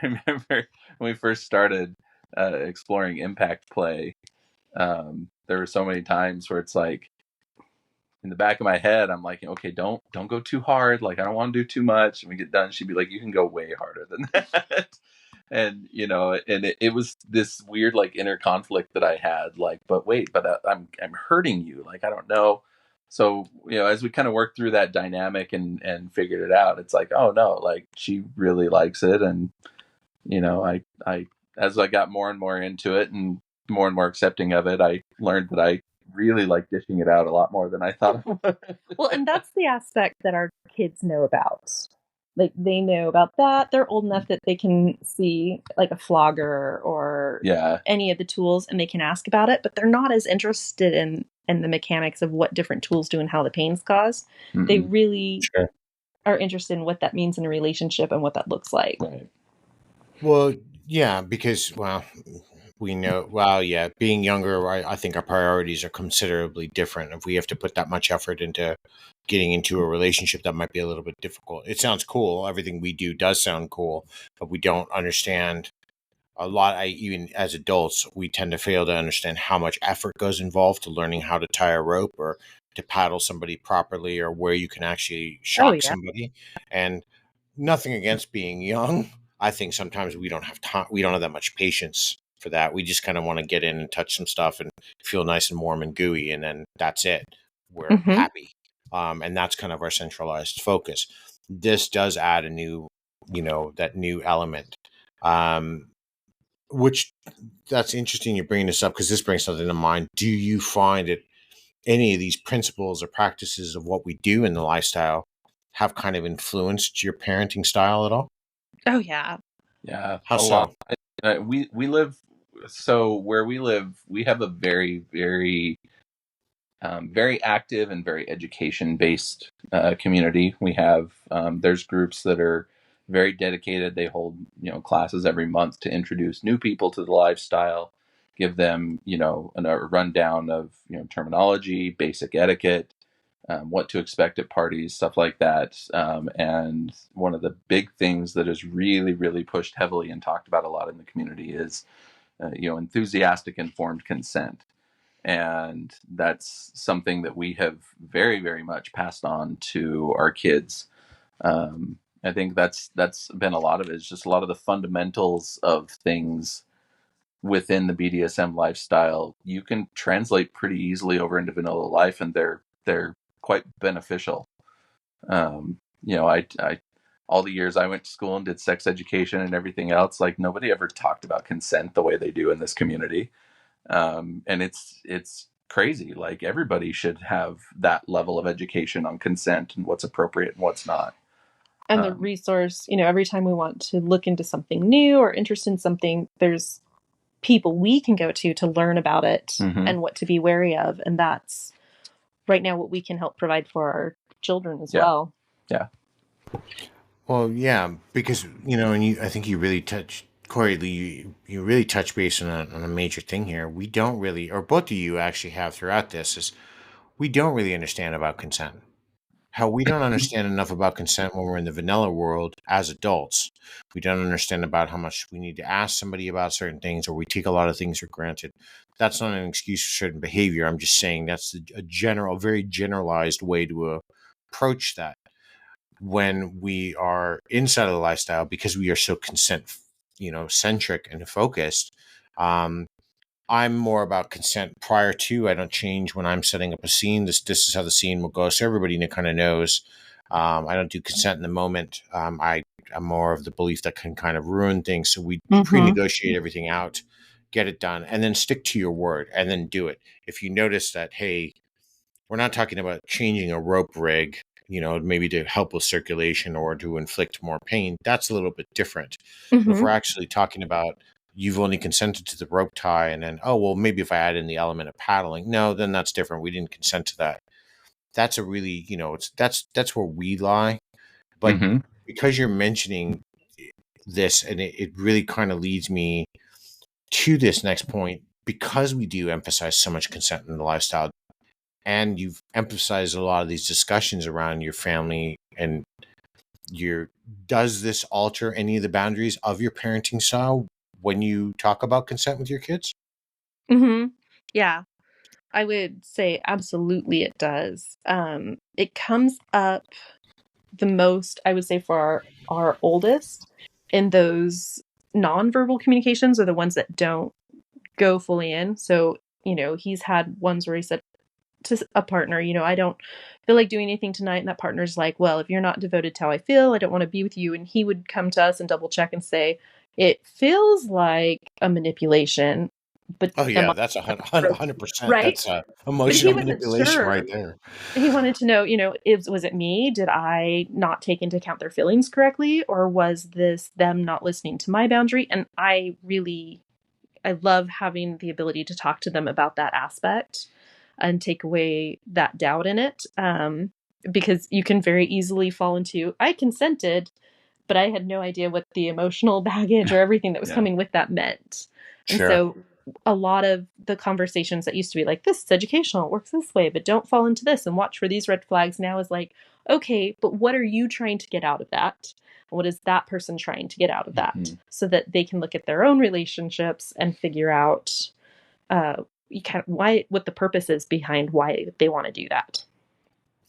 remember when we first started exploring impact play, there were so many times where it's like, in the back of my head, I'm like, okay, don't go too hard. Like, I don't want to do too much. And we get done, she'd be like, you can go way harder than that. And it was this weird like inner conflict that I had. Like, but wait, but I'm hurting you. Like, I don't know. So as we kind of worked through that dynamic and figured it out, it's like, oh no, like she really likes it. And I as I got more and more into it and more accepting of it, I learned that I really like dishing it out a lot more than I thought I would. well, and that's the aspect that our kids know about. Like they know about that. They're old enough that they can see like a flogger or Yeah. any of the tools, and they can ask about it, but they're not as interested in the mechanics of what different tools do and how the pain's caused. They really Sure. are interested in what that means in a relationship and what that looks like. Right. Well, yeah, because, we know, yeah, being younger, I think our priorities are considerably different. If we have to put that much effort into getting into a relationship, that might be a little bit difficult. It sounds cool. Everything we do does sound cool, but we don't understand a lot. Even as adults, we tend to fail to understand how much effort goes involved to learning how to tie a rope or to paddle somebody properly, or where you can actually shock somebody. And nothing against being young. I think sometimes we don't have time. We don't have that much patience for that. We just kind of want to get in and touch some stuff and feel nice and warm and gooey, and then that's it. We're happy, and that's kind of our centralized focus. This does add a new, that new element. which that's interesting you're bringing this up, because this brings something to mind. Do you find that any of these principles or practices of what we do in the lifestyle have kind of influenced your parenting style at all? Oh yeah. Yeah, How a lot. so? We live, so where we live, we have a very, very very active and very education based community. We have there's groups that are very dedicated. They hold classes every month to introduce new people to the lifestyle, give them a rundown of terminology, basic etiquette, what to expect at parties, stuff like that. And one of the big things that is really, really pushed heavily and talked about a lot in the community is enthusiastic informed consent. And that's something that we have very, very much passed on to our kids. I think that's been a lot of it. It's just a lot of the fundamentals of things within the BDSM lifestyle you can translate pretty easily over into vanilla life, and they're quite beneficial. I all the years I went to school and did sex education and everything else, like nobody ever talked about consent the way they do in this community. And it's crazy. Like everybody should have that level of education on consent and what's appropriate and what's not. And the resource, every time we want to look into something new or interest in something, there's people we can go to learn about it and what to be wary of. And that's right now what we can help provide for our children as well. Yeah. Well, yeah, because and I think you really touched, Corey, you really touch base on a major thing here. We don't really, or both of you actually have throughout this, is we don't really understand about consent. How we don't understand enough about consent when we're in the vanilla world as adults. We don't understand about how much we need to ask somebody about certain things, or we take a lot of things for granted. That's not an excuse for certain behavior. I'm just saying that's a very generalized way to approach that when we are inside of the lifestyle, because we are so consent, centric and focused. Um, I'm more about consent prior to. I don't change when I'm setting up a scene. This is how the scene will go, so everybody kind of knows. I don't do consent in the moment. I'm more of the belief that can kind of ruin things. So we pre-negotiate everything out, get it done, and then stick to your word, and then do it. If you notice that, hey, we're not talking about changing a rope rig, maybe to help with circulation or to inflict more pain. That's a little bit different. But if we're actually talking about you've only consented to the rope tie, and then, oh, well, maybe if I add in the element of paddling, no, then that's different. We didn't consent to that. That's a really, that's where we lie. But because you're mentioning this, and it really kind of leads me to this next point, because we do emphasize so much consent in the lifestyle, and you've emphasized a lot of these discussions around your family and does this alter any of the boundaries of your parenting style when you talk about consent with your kids? Yeah, I would say absolutely it does. It comes up the most, I would say, for our oldest in those nonverbal communications, are the ones that don't go fully in. So, he's had ones where he said to a partner, I don't feel like doing anything tonight. And that partner's like, well, if you're not devoted to how I feel, I don't want to be with you. And he would come to us and double check and say, it feels like a manipulation. But oh yeah, that's 100%. Right? That's But he emotional wasn't manipulation sure. right there. He wanted to know, was it me? Did I not take into account their feelings correctly? Or was this them not listening to my boundary? And I love having the ability to talk to them about that aspect and take away that doubt in it. Because you can very easily fall into, I consented, but I had no idea what the emotional baggage or everything that was coming with that meant. And Sure. so a lot of the conversations that used to be like, this is educational, it works this way, but don't fall into this and watch for these red flags, now is like, okay, but what are you trying to get out of that? What is that person trying to get out of that? So that they can look at their own relationships and figure out what the purpose is behind why they want to do that.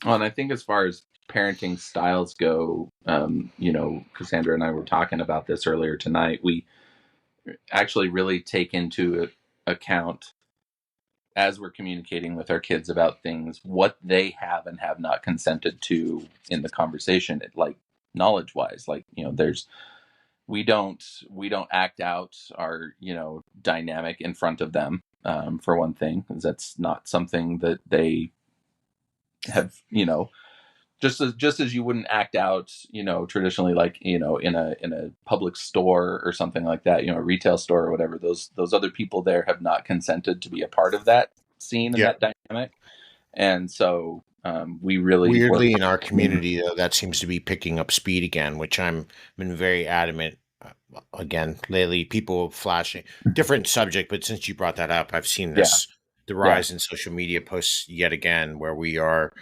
Well, and I think as far as parenting styles go, Cassandra and I were talking about this earlier tonight. We actually really take into account, as we're communicating with our kids about things, what they have and have not consented to in the conversation, like knowledge wise. Like, there's we don't act out our dynamic in front of them, for one thing, because that's not something that they have, just as you wouldn't act out, traditionally, like, in a public store or something like that, a retail store or whatever. Those other people there have not consented to be a part of that scene and Yeah. that dynamic, and so we really work. Weirdly, in our community, though, that seems to be picking up speed again, which I'm been very adamant. Again, lately, people flashing different subject, but since you brought that up, I've seen Yeah, this the yeah, rise in social media posts yet again, where we are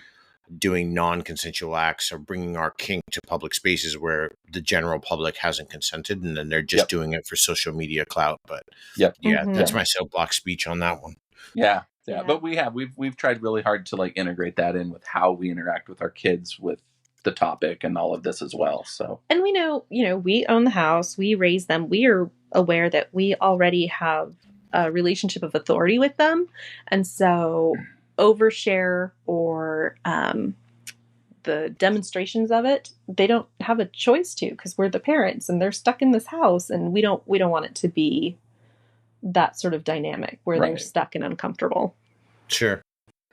doing non-consensual acts or bringing our kink to public spaces where the general public hasn't consented, and then they're just yep, doing it for social media clout. But yep, yeah, that's Mm-hmm. my soapbox speech on that one. yeah, yeah. Yeah. But we've tried really hard to like integrate that in with how we interact with our kids with the topic and all of this as well. So, And we know, we own the house, we raise them, we are aware that we already have a relationship of authority with them. And so overshare or the demonstrations of it, they don't have a choice to, because we're the parents and they're stuck in this house, and we don't want it to be that sort of dynamic where they're right. stuck and uncomfortable. Sure.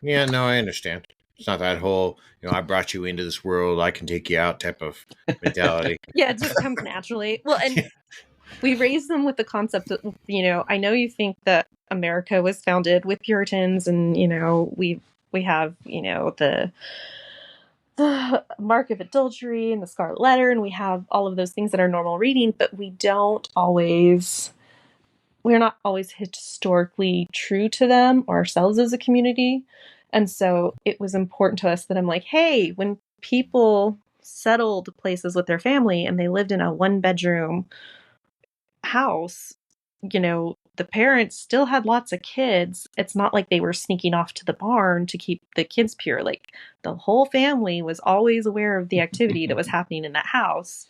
Yeah, no, I understand. It's not that whole, I brought you into this world, I can take you out type of mentality. Yeah, it just comes naturally. Well, and we raise them with the concept that, I know you think that America was founded with Puritans, and, we have, the mark of adultery and the Scarlet Letter, and we have all of those things that are normal reading, but we're not always historically true to them or ourselves as a community. And so it was important to us that I'm like, hey, when people settled places with their family and they lived in a 1-bedroom house, the parents still had lots of kids. It's not like they were sneaking off to the barn to keep the kids pure. Like, the whole family was always aware of the activity that was happening in that house.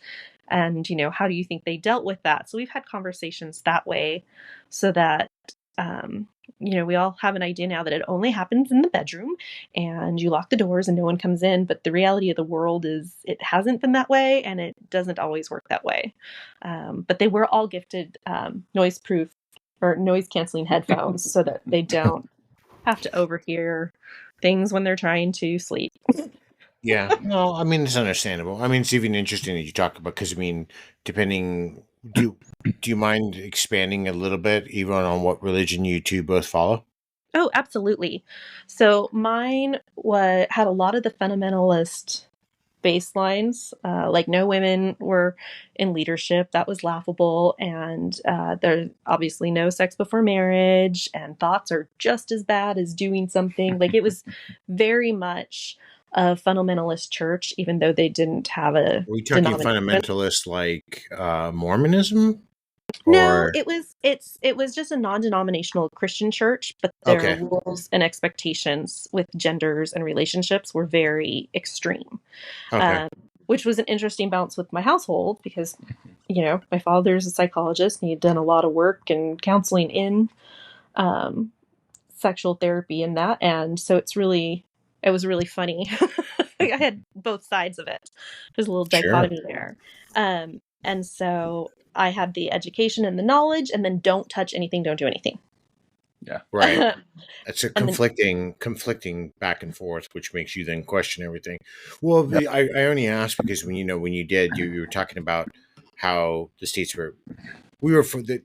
And, how do you think they dealt with that? So we've had conversations that way, so that, we all have an idea now that it only happens in the bedroom and you lock the doors and no one comes in. But the reality of the world is it hasn't been that way, and it doesn't always work that way. But they were all gifted noise proof or noise canceling headphones so that they don't have to overhear things when they're trying to sleep. Yeah, no, I mean, it's understandable. I mean, it's even interesting that you talk about, because I mean, depending, do you mind expanding a little bit even on what religion you two both follow? Oh, absolutely. So mine had a lot of the fundamentalist baselines, like no women were in leadership. That was laughable. And there's obviously no sex before marriage, and thoughts are just as bad as doing something. Like, it was very much a fundamentalist church, even though they didn't have a Are we talking denomination. fundamentalist like Mormonism, No, or it was just a non-denominational Christian church, but their okay, rules and expectations with genders and relationships were very extreme. okay, um, which was an interesting balance with my household, because, my father's a psychologist and he had done a lot of work and counseling in um, sexual therapy and that. And so it was really funny. I had both sides of it. There's a little sure, dichotomy there. And so I had the education and the knowledge, and then don't touch anything, don't do anything. Yeah, right. It's a And then, conflicting back and forth, which makes you then question everything. Well, yep, I only asked because when you did, you were talking about how the states were, we were for the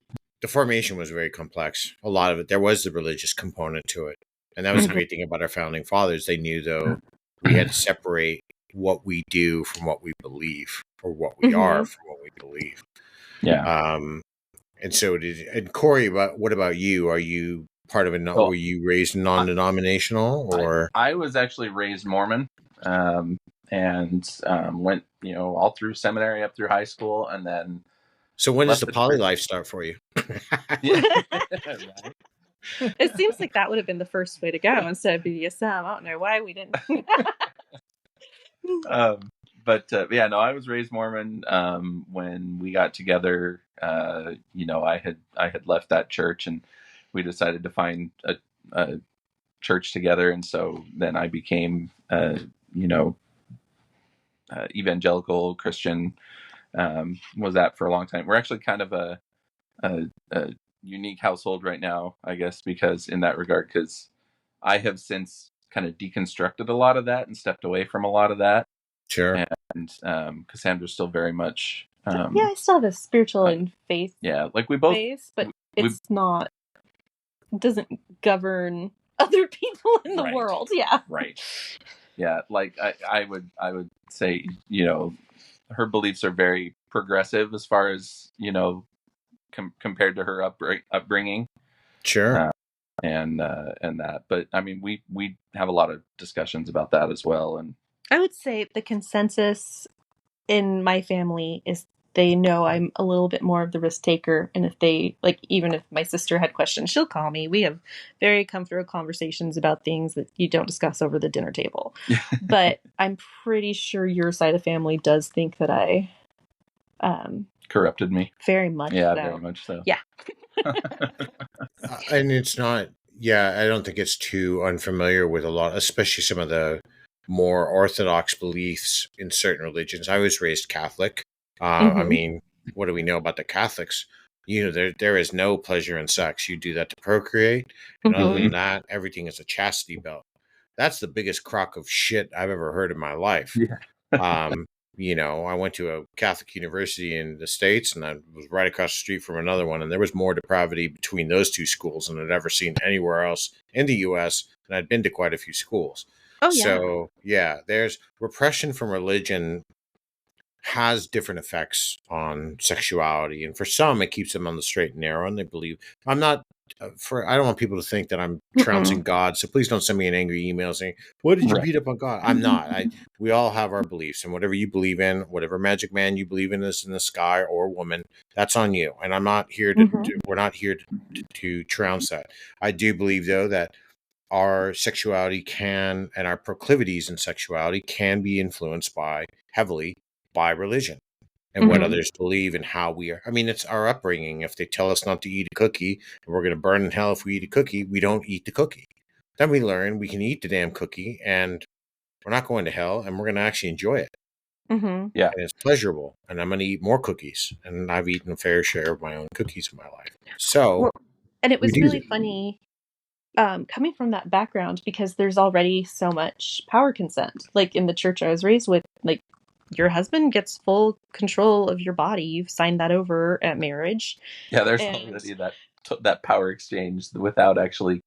formation was very complex. A lot of it, there was the religious component to it, and that was the Mhm. great thing about our founding fathers. They knew, though, we had to separate what we do from what we believe, or what we are Mhm. from what we believe. yeah. Um, and so did. And Corey, what about you? Are you part of a? Were Well, you raised non-denominational, or I was actually raised Mormon, and went all through seminary up through high school, and then so? When does left the the poly church. life start for you? Yeah, right. It seems like that would have been the first way to go instead of BDSM. I don't know why we didn't. But yeah, no, I was raised Mormon. When we got together, I had left that church, and we decided to find a church together, and so then I became, you know, evangelical Christian, was at for a long time. We're actually kind of a unique household right now, I guess, because in that regard, because I have since kind of deconstructed a lot of that and stepped away from a lot of that. Sure. And Cassandra's still very much yeah, I still have a spiritual and faith yeah, like we both base, but it's not, doesn't govern other people in the world. Yeah. Right. Yeah, like I would say, her beliefs are very progressive as far as, compared to her upbringing. Sure. And that, but I mean, we have a lot of discussions about that as well. And I would say the consensus in my family is they know I'm a little bit more of the risk taker. And if they, like, even if my sister had questions, she'll call me. We have very comfortable conversations about things that you don't discuss over the dinner table. But I'm pretty sure your side of family does think that I corrupted me. Very much Yeah, so. very much so. Yeah. And it's not, I don't think it's too unfamiliar with a lot, especially some of the more orthodox beliefs in certain religions. I was raised Catholic. I mean, what do we know about the Catholics? There is no pleasure in sex. You do that to procreate. And other than that, everything is a chastity belt. That's the biggest crock of shit I've ever heard in my life. Yeah. I went to a Catholic university in the States, and I was right across the street from another one, and there was more depravity between those two schools than I'd ever seen anywhere else in the U.S., and I'd been to quite a few schools. Oh, yeah. So, there's repression from religion has different effects on sexuality, and for some, it keeps them on the straight and narrow, and they believe. I don't want people to think that I'm trouncing God, so please don't send me an angry email saying, "What did you beat up on God?" I'm not. We all have our beliefs, and whatever you believe in, whatever magic man you believe in is in the sky or woman, that's on you. And I'm not here we're not here to trounce that. I do believe, though, that our sexuality and our proclivities in sexuality can be influenced heavily by religion and what others believe and how we are. I mean, it's our upbringing. If they tell us not to eat a cookie and we're going to burn in hell if we eat a cookie, we don't eat the cookie. Then we learn we can eat the damn cookie and we're not going to hell and we're going to actually enjoy it. Yeah. And it's pleasurable. And I'm going to eat more cookies. And I've eaten a fair share of my own cookies in my life. So, and it was really funny coming from that background because there's already so much power consent. Like in the church I was raised with, like, your husband gets full control of your body. You've signed that over at marriage. Yeah, there's already that power exchange without actually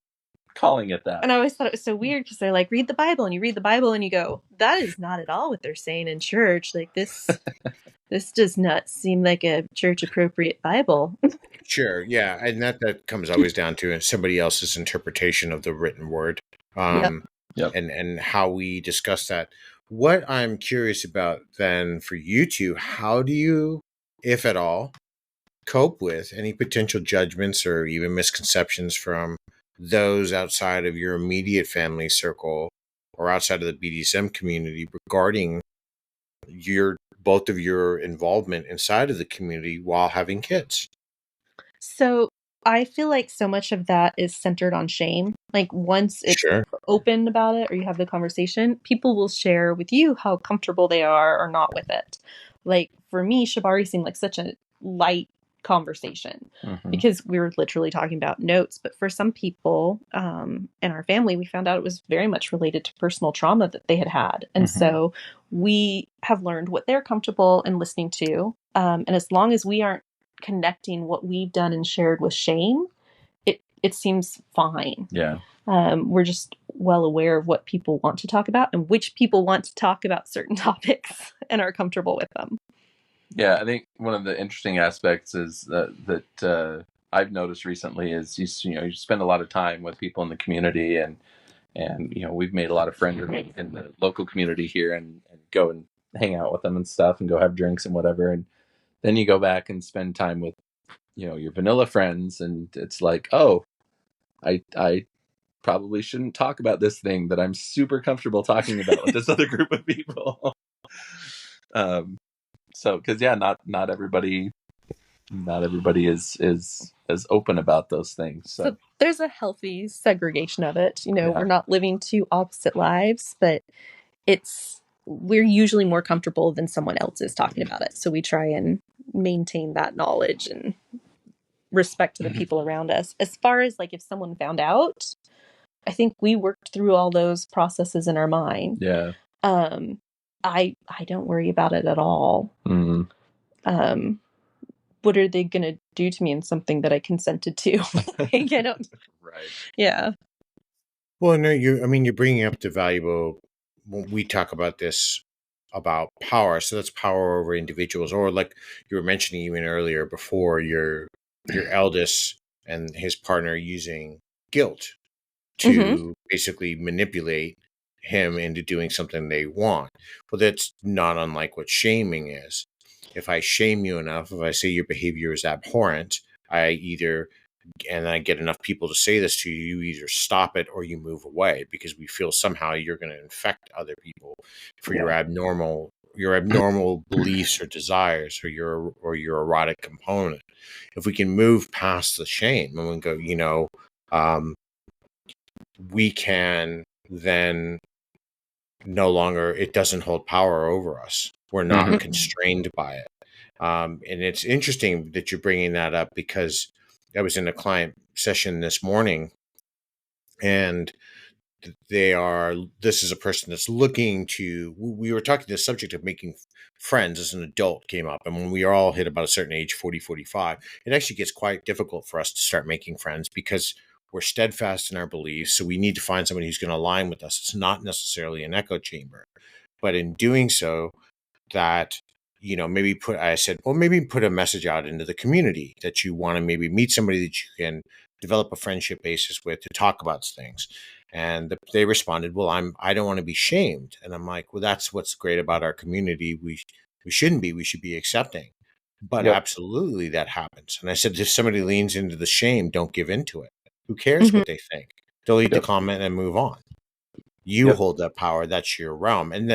calling it that. And I always thought it was so weird because they're like, read the Bible, and you read the Bible and you go, that is not at all what they're saying in church. Like this does not seem like a church appropriate Bible. Sure, yeah, and that comes always down to somebody else's interpretation of the written word, Yep. and how we discuss that. What I'm curious about then for you two, how do you, if at all, cope with any potential judgments or even misconceptions from those outside of your immediate family circle or outside of the BDSM community regarding both of your involvement inside of the community while having kids? So I feel like so much of that is centered on shame. Like once it's open about it or you have the conversation, people will share with you how comfortable they are or not with it. Like for me, Shibari seemed like such a light conversation because we were literally talking about notes. But for some people in our family, we found out it was very much related to personal trauma that they had. And so we have learned what they're comfortable in listening to. And as long as we aren't connecting what we've done and shared with shame, it seems fine. Yeah. We're just well aware of what people want to talk about and which people want to talk about certain topics and are comfortable with them. Yeah, I think one of the interesting aspects is that I've noticed recently is you spend a lot of time with people in the community and we've made a lot of friends in the local community here and go and hang out with them and stuff and go have drinks and whatever, and then you go back and spend time with your vanilla friends and it's like, oh, I probably shouldn't talk about this thing that I'm super comfortable talking about with this other group of people. So because not everybody is as open about those things. So there's a healthy segregation of it. We're not living two opposite lives, but it's we're usually more comfortable than someone else is talking about it. So we try and maintain that knowledge and respect to the people around us. As far as like if someone found out, I think we worked through all those processes in our mind. Yeah. I don't worry about it at all. What are they gonna do to me in something that I consented to? Like, I don't. Right. Yeah. Well, no, you're bringing up the valuable, when we talk about this, about power. So that's power over individuals, or like you were mentioning even earlier before, your eldest and his partner using guilt to basically manipulate him into doing something they want. Well, that's not unlike what shaming is. If I shame you enough, if I say your behavior is abhorrent, I get enough people to say this to you, you either stop it or you move away, because we feel somehow you're going to infect other people for your abnormal beliefs or desires, or your erotic component. If we can move past the shame and we go, we can then no longer, it doesn't hold power over us. We're not constrained by it. And it's interesting that you're bringing that up, because I was in a client session this morning, and this is a person that's looking to, we were talking, the subject of making friends as an adult came up. And when we all hit about a certain age, 40, 45, it actually gets quite difficult for us to start making friends, because we're steadfast in our beliefs. So we need to find somebody who's going to align with us. It's not necessarily an echo chamber, but in doing so, that maybe put a message out into the community that you want to maybe meet somebody that you can develop a friendship basis with to talk about things. And they responded, well, I don't want to be shamed. And I'm like, well, that's what's great about our community. We shouldn't be. We should be accepting. But absolutely that happens. And I said, if somebody leans into the shame, don't give into it. Who cares what they think? Delete the comment and move on. You hold that power. That's your realm. And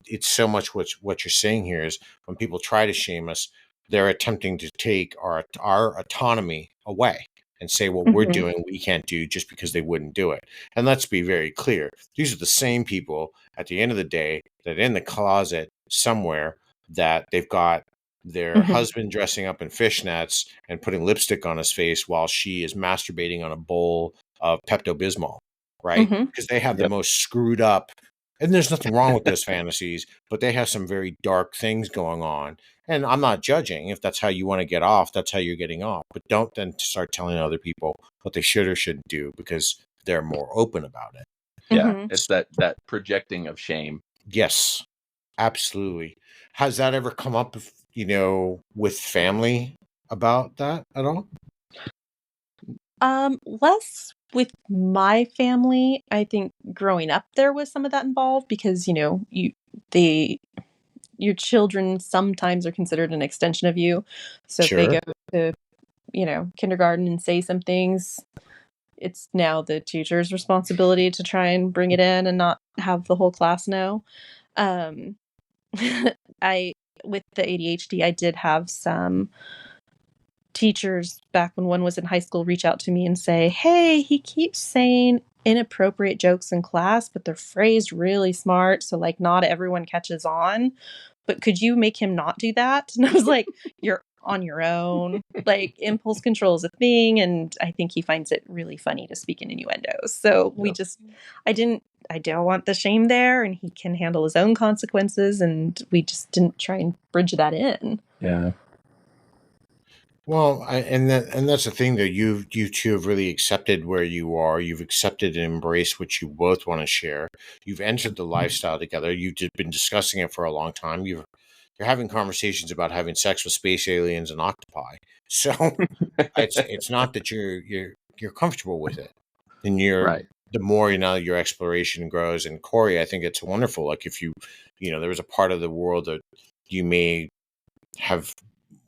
it's so much what you're saying here is, when people try to shame us, they're attempting to take our autonomy away and say what we're doing we can't do just because they wouldn't do it. And let's be very clear. These are the same people at the end of the day that in the closet somewhere, that they've got their husband dressing up in fishnets and putting lipstick on his face while she is masturbating on a bowl of Pepto-Bismol. Right? Because they have the most screwed up, and there's nothing wrong with those fantasies, but they have some very dark things going on. And I'm not judging. If that's how you want to get off, that's how you're getting off. But don't then start telling other people what they should or shouldn't do, because they're more open about it. Yeah. It's that projecting of shame. Yes, absolutely. Has that ever come up, with family about that at all? Less with my family. I think growing up there was some of that involved, because your children sometimes are considered an extension of you. So if they go to kindergarten and say some things, it's now the teacher's responsibility to try and bring it in and not have the whole class know. With the ADHD, I did have some teachers back when one was in high school reach out to me and say, hey, he keeps saying inappropriate jokes in class, but they're phrased really smart, so like not everyone catches on, but could you make him not do that? And I was like, you're on your own. Like, impulse control is a thing, and I think he finds it really funny to speak in innuendos. So I don't want the shame there, and he can handle his own consequences, and we just didn't try and bridge that in. Yeah. Well, and that's the thing, that you two have really accepted where you are. You've accepted and embraced what you both want to share. You've entered the lifestyle together. You've been discussing it for a long time. You're having conversations about having sex with space aliens and octopi. So it's not that you're comfortable with it, and the more your exploration grows. And Corey, I think it's wonderful. Like, if there was a part of the world that you may have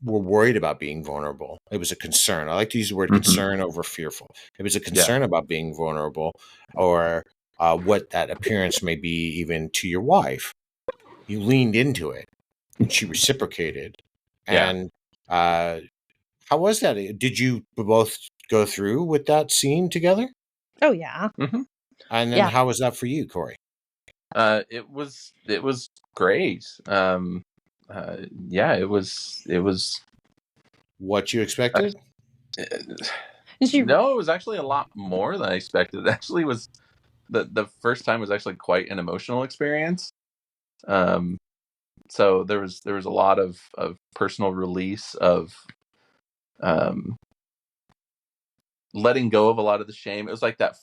were worried about being vulnerable. It was a concern. I like to use the word concern over fearful. It was a concern about being vulnerable, or what that appearance may be, even to your wife. You leaned into it, and she reciprocated. And how was that? Did you both go through with that scene together? Oh, yeah. And then how was that for you, Corey? It was great. Yeah, it was. What you expected? Did you? No, it was actually a lot more than I expected. It actually was the first time was actually quite an emotional experience. Um, so there was a lot of personal release of um, letting go of a lot of the shame. It was like that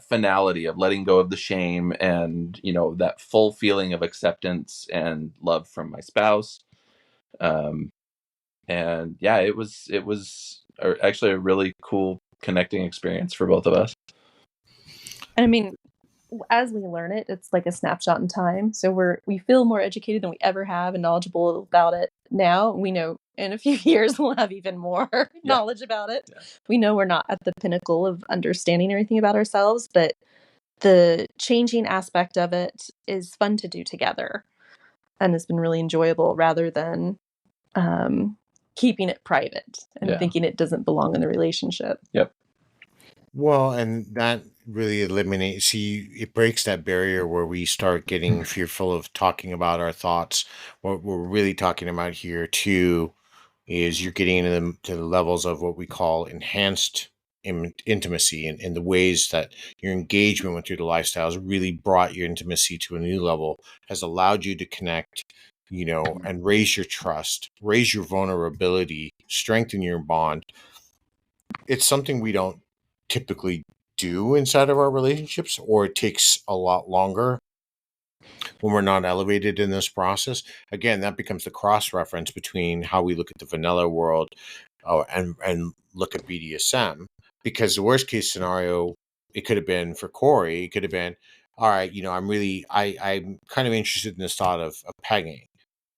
finality of letting go of the shame, and that full feeling of acceptance and love from my spouse. Um, and yeah, it was actually a really cool connecting experience for both of us. And I mean, as we learn it, it's like a snapshot in time. So we feel more educated than we ever have and knowledgeable about it now. We know in a few years we'll have even more knowledge about it. Yeah. We know we're not at the pinnacle of understanding everything about ourselves, but the changing aspect of it is fun to do together and has been really enjoyable rather than keeping it private and Yeah. thinking it doesn't belong in the relationship. Yep. Well, and that really eliminates, see, it breaks that barrier where we start getting fearful of talking about our thoughts. What we're really talking about here, too, is you're getting into to the levels of what we call enhanced intimacy, and the ways that your engagement with your lifestyles really brought your intimacy to a new level, has allowed you to connect, and raise your trust, raise your vulnerability, strengthen your bond. It's something we don't typically do inside of our relationships, or it takes a lot longer when we're not elevated in this process. Again, that becomes the cross reference between how we look at the vanilla world, and look at BDSM. Because the worst case scenario, it could have been for Corey, it could have been, all right, I'm kind of interested in this thought of pegging.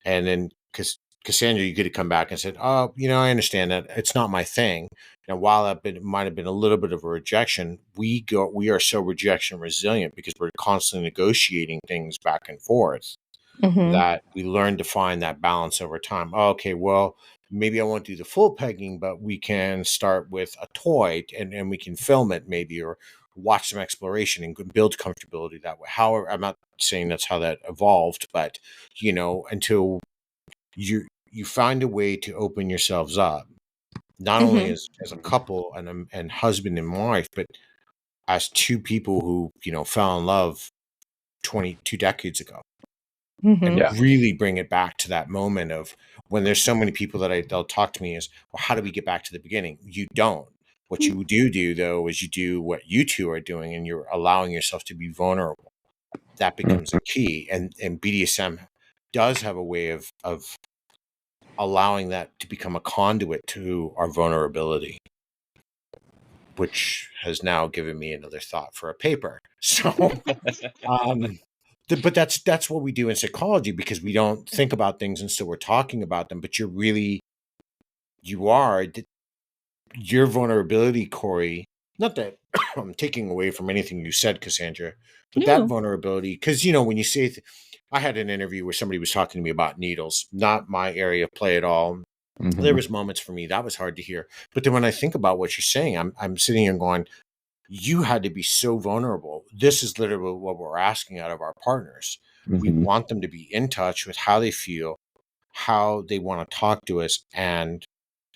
And then because Cassandra, you could have come back and said, "Oh, I understand that it's not my thing." Now, while might have been a little bit of a rejection, we are so rejection resilient because we're constantly negotiating things back and forth, Mm-hmm. that we learn to find that balance over time. Oh, okay, well, maybe I won't do the full pegging, but we can start with a toy, and we can film it maybe, or watch some exploration and build comfortability that way. However, I'm not saying that's how that evolved, but until you find a way to open yourselves up, not only Mm-hmm. as a couple and husband and wife, but as two people who fell in love 22 decades ago, Mm-hmm. and Yeah. really bring it back to that moment of when there's so many people that they'll talk to me is, well, how do we get back to the beginning? You don't. What you do though is you do what you two are doing, and you're allowing yourself to be vulnerable. That becomes a key, and BDSM does have a way of allowing that to become a conduit to our vulnerability, which has now given me another thought for a paper. So, um, but that's what we do in psychology, because we don't think about things, and so we're talking about them. But you are your vulnerability, Corey. Not that I'm taking away from anything you said, Cassandra, but that No. vulnerability, because when you say, I had an interview where somebody was talking to me about needles, not my area of play at all. There was moments for me that was hard to hear, but then when I think about what you're saying, I'm sitting here going, you had to be so vulnerable. This is literally what we're asking out of our partners. We Mm-hmm. want them to be in touch with how they feel, how they want to talk to us, and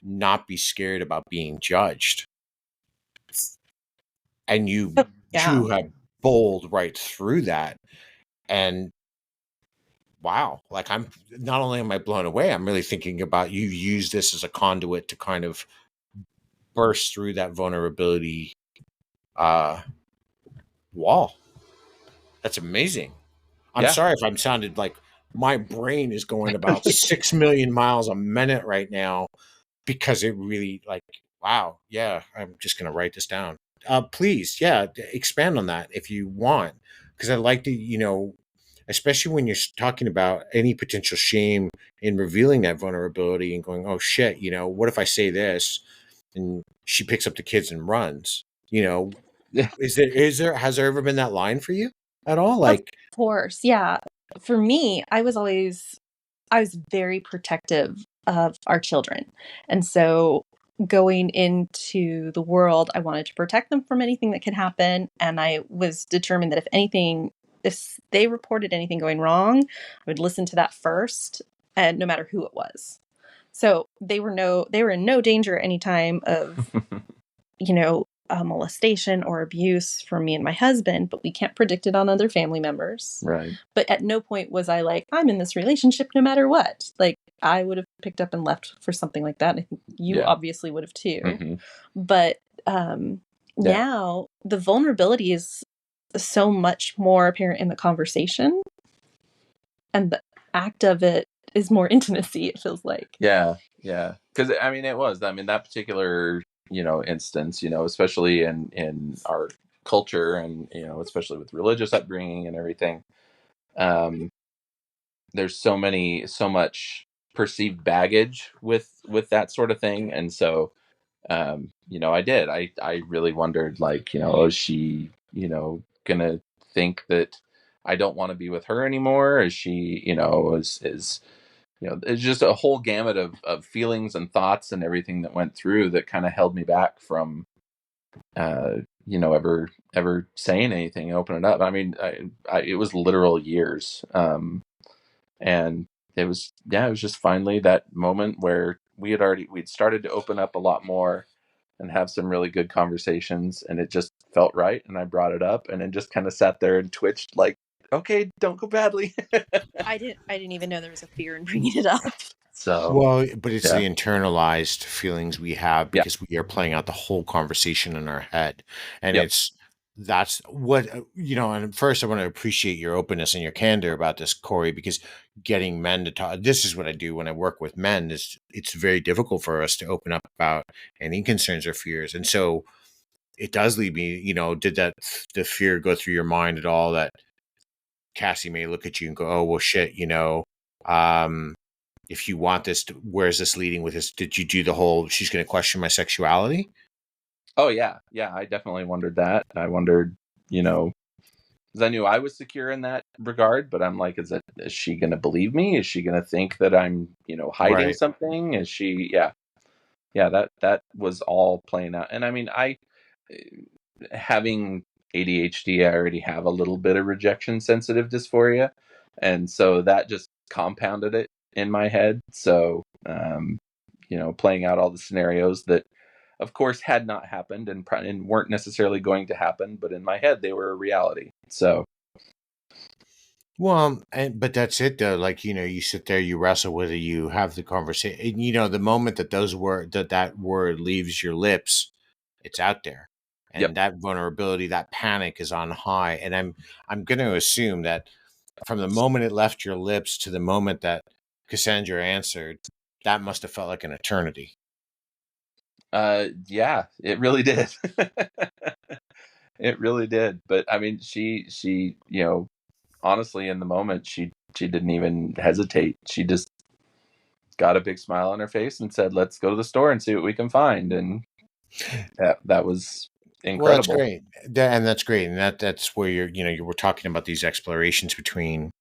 not be scared about being judged. And you Yeah. two have bowled right through that. And wow, like, I'm not only am I blown away, I'm really thinking about, you use this as a conduit to kind of burst through that vulnerability uh, wall. That's amazing. I'm Yeah. sorry if I'm sounded like my brain is going about 6 million miles a minute right now, because it really, like, wow. Yeah. I'm just going to write this down. Please. Yeah. Expand on that if you want. Cause I like to, especially when you're talking about any potential shame in revealing that vulnerability and going, oh shit, what if I say this and she picks up the kids and runs? Has there ever been that line for you at all? Of Like, course. Yeah. For me, I was very protective of our children. And so going into the world, I wanted to protect them from anything that could happen. And I was determined that if anything if they reported anything going wrong, I would listen to that first, and no matter who it was. So they were in no danger at any time of, molestation or abuse from me and my husband, but we can't predict it on other family members. Right. But at no point was I like, I'm in this relationship no matter what. Like, I would have picked up and left for something like that. And I think you obviously would have too. Mm-hmm. But now the vulnerability is so much more apparent in the conversation, and the act of it is more intimacy, it feels like. Yeah. Because that particular, instance, especially in our culture, and especially with religious upbringing and everything, there's so much perceived baggage with that sort of thing. And so I really wondered, like, is she gonna think that I don't want to be with her anymore? Is she is it's just a whole gamut of feelings and thoughts and everything that went through that kind of held me back from ever saying anything, open it up. I mean, it was literal years, and it was just finally that moment where we'd started to open up a lot more and have some really good conversations, and it just felt right, and I brought it up, and then just kind of sat there and twitched, like, okay, don't go badly. I didn't even know there was a fear in bringing it up. So, well, but it's the internalized feelings we have because we are playing out the whole conversation in our head. And that's what, and first I want to appreciate your openness and your candor about this, Corey, because getting men to talk, this is what I do when I work with men, is it's very difficult for us to open up about any concerns or fears. And so it does leave me, did the fear go through your mind at all that Cassie may look at you and go, oh, well, shit, if you want this, where's this leading with this? Did you do the whole, she's going to question my sexuality? Oh, yeah. Yeah, I definitely wondered that. I wondered, because I knew I was secure in that regard, but I'm like, is she going to believe me? Is she going to think that I'm, hiding something? Is she, that was all playing out. And I mean, having ADHD, I already have a little bit of rejection sensitive dysphoria. And so that just compounded it in my head. So, playing out all the scenarios that, of course, had not happened and weren't necessarily going to happen, but in my head, they were a reality. So. Well, but that's it though. Like, you sit there, you wrestle with it, you have the conversation, the moment that that word leaves your lips, it's out there. And that vulnerability, that panic is on high. And I'm going to assume that from the moment it left your lips to the moment that Cassandra answered, that must have felt like an eternity. Yeah, it really did. It really did. But I mean, she, honestly, in the moment, she didn't even hesitate. She just got a big smile on her face and said, let's go to the store and see what we can find. And that was incredible. Well, that's great. That's great. And that's where you were talking about these explorations between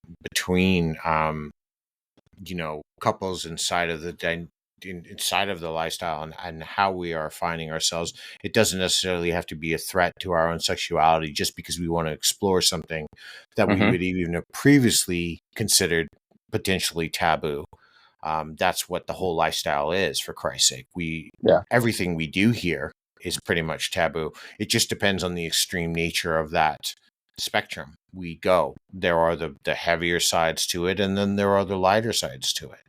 couples inside of the lifestyle and how we are finding ourselves. It doesn't necessarily have to be a threat to our own sexuality just because we want to explore something that we would even have previously considered potentially taboo. That's what the whole lifestyle is, for Christ's sake. Everything we do here is pretty much taboo. It just depends on the extreme nature of that spectrum we go. There are the heavier sides to it, and then there are the lighter sides to it.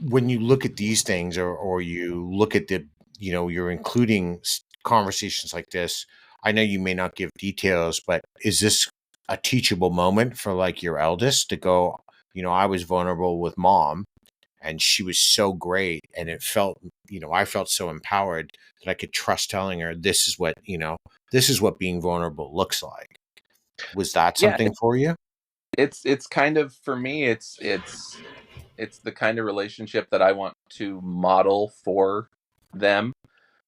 When you look at these things, or you look at you're including conversations like this, I know you may not give details, but is this a teachable moment for like your eldest to go, I was vulnerable with mom and she was so great, and it felt, I felt so empowered that I could trust telling her this is what being vulnerable looks like. Was that something for you? It's kind of, for me, it's the kind of relationship that I want to model for them,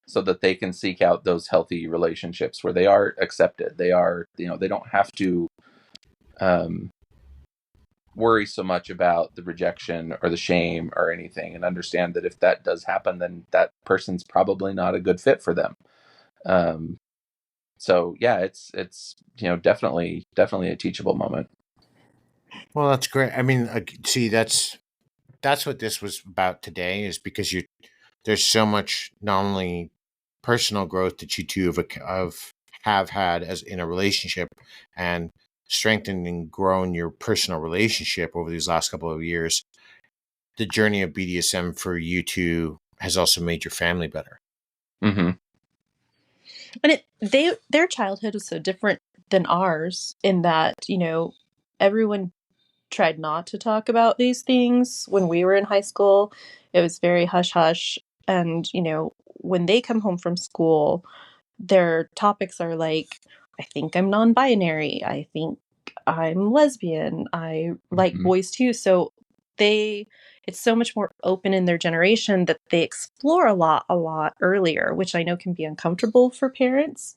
so that they can seek out those healthy relationships where they are accepted. They are, they don't have to worry so much about the rejection or the shame or anything, and understand that if that does happen, then that person's probably not a good fit for them. So yeah, it's definitely a teachable moment. Well, that's great. I mean, see, that's what this was about today, is because there's so much, not only personal growth that you two have had as in a relationship, and strengthened and grown your personal relationship over these last couple of years. The journey of BDSM for you two has also made your family better. Mm-hmm. And their childhood was so different than ours in that, everyone tried not to talk about these things when we were in high school. It was very hush hush. And, when they come home from school, their topics are like, I think I'm non binary. I think I'm lesbian. I like Mm-hmm. boys too. So it's so much more open in their generation that they explore a lot earlier, which I know can be uncomfortable for parents,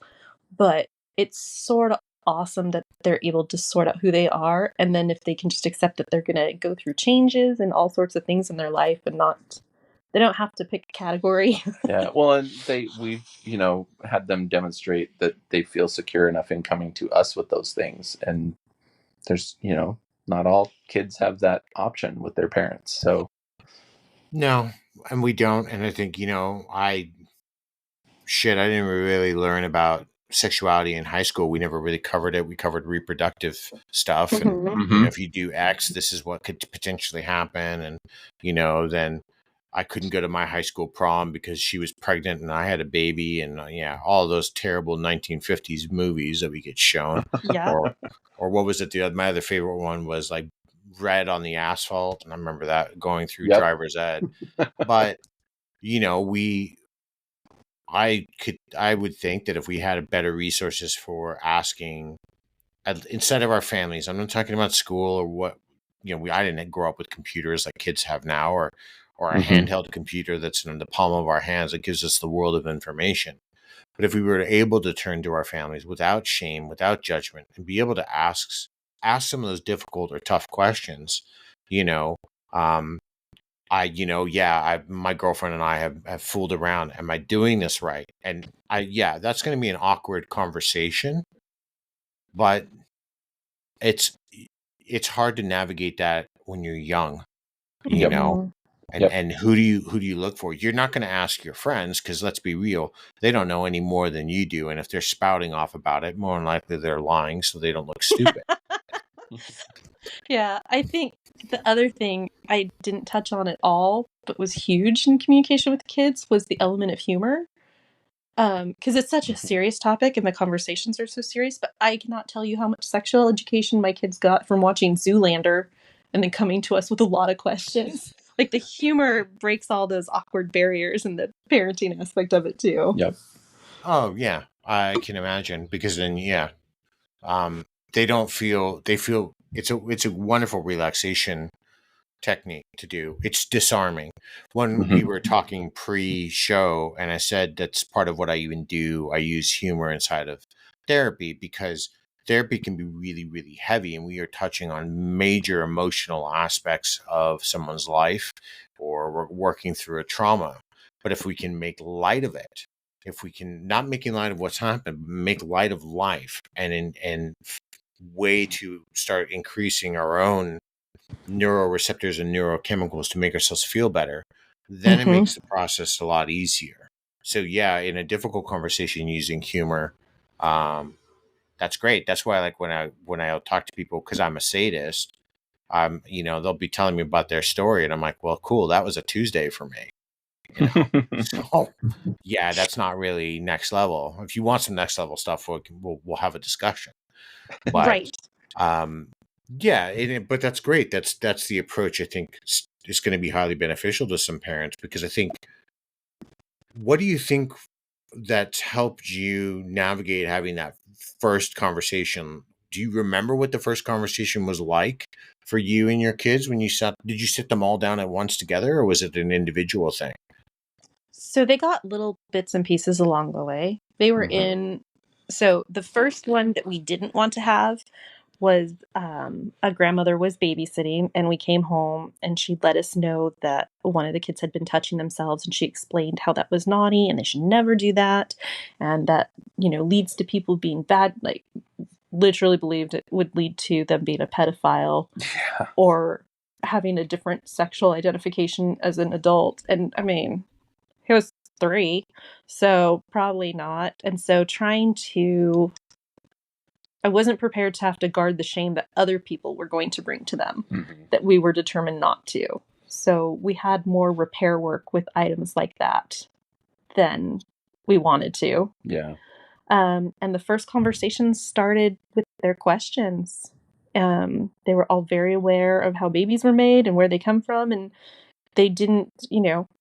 but it's sort of awesome that they're able to sort out who they are. And then if they can just accept that they're going to go through changes and all sorts of things in their life, and they don't have to pick a category. Yeah, well, and we've had them demonstrate that they feel secure enough in coming to us with those things, and there's not all kids have that option with their parents. So No, and we don't. And I think, I didn't really learn about sexuality in high school. We never really covered it. We covered reproductive stuff. And, Mhm. mm-hmm. if you do X, this is what could potentially happen. And, then I couldn't go to my high school prom because she was pregnant and I had a baby. And yeah, all those terrible 1950s movies that we get shown. Yeah. Or what was it? My other favorite one was like Red on the Asphalt. And I remember that going through Yep. driver's ed. But, I would think that if we had better resources for asking, instead of our families, I'm not talking about school or what, I didn't grow up with computers like kids have now, or a Mm-hmm. handheld computer that's in the palm of our hands that gives us the world of information. But if we were able to turn to our families without shame, without judgment, and be able to ask some of those difficult or tough questions, you know, um, my girlfriend and I have fooled around. Am I doing this right? And that's going to be an awkward conversation, but it's hard to navigate that when you're young, you Yep. know. Mhm. And Yep. and who do you look for? You're not going to ask your friends, because let's be real, they don't know any more than you do. And if they're spouting off about it, more than likely they're lying so they don't look stupid. Yeah, I think the other thing I didn't touch on at all, but was huge in communication with kids, was the element of humor. Because it's such a serious topic and the conversations are so serious, but I cannot tell you how much sexual education my kids got from watching Zoolander and then coming to us with a lot of questions. Like, the humor breaks all those awkward barriers and the parenting aspect of it too. Yep. Oh yeah, I can imagine, because then they feel it's a wonderful relaxation technique to do. It's disarming. When we Mm-hmm. were talking pre-show, and I said that's part of what I even do, I use humor inside of therapy, because therapy can be really, really heavy, and we are touching on major emotional aspects of someone's life, or we're working through a trauma. But if we can make light of it, if we can, not making light of what's happened, but make light of life, and way to start increasing our own neuroreceptors and neurochemicals to make ourselves feel better, then it Mm-hmm. makes the process a lot easier. So yeah, in a difficult conversation, using humor, um, that's great. That's why, like, when I talk to people, because I'm a sadist, they'll be telling me about their story, and I'm like, well, cool, that was a Tuesday for me. So yeah, that's not really next level. If you want some next level stuff, we'll have a discussion. But Right. um, yeah, but that's great. That's the approach I think is going to be highly beneficial to some parents, because I think, what do you think that's helped you navigate having that first conversation? Do you remember what the first conversation was like for you and your kids when you sat? Did you sit them all down at once together, or was it an individual thing? So they got little bits and pieces along the way. They were Mm-hmm. so the first one that we didn't want to have was a grandmother was babysitting, and we came home, and she let us know that one of the kids had been touching themselves, and she explained how that was naughty and they should never do that, and that, leads to people being bad, like literally believed it would lead to them being a pedophile Yeah. or having a different sexual identification as an adult. And I mean, he was 3, so probably not. And so I wasn't prepared to have to guard the shame that other people were going to bring to them, that we were determined not to. So we had more repair work with items like that than we wanted to. Yeah. And the first conversations started with their questions. They were all very aware of how babies were made and where they come from. And they didn't,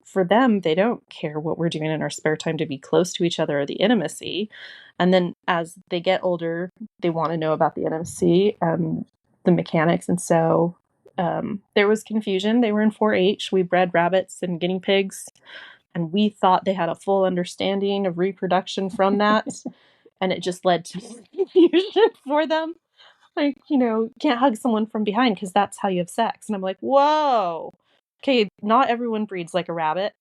for them, they don't care what we're doing in our spare time to be close to each other or the intimacy. And then as they get older, they want to know about the intimacy, the mechanics. And so there was confusion. They were in 4-H. We bred rabbits and guinea pigs, and we thought they had a full understanding of reproduction from that. And it just led to confusion for them. Like, can't hug someone from behind because that's how you have sex. And I'm like, whoa. Okay, not everyone breeds like a rabbit.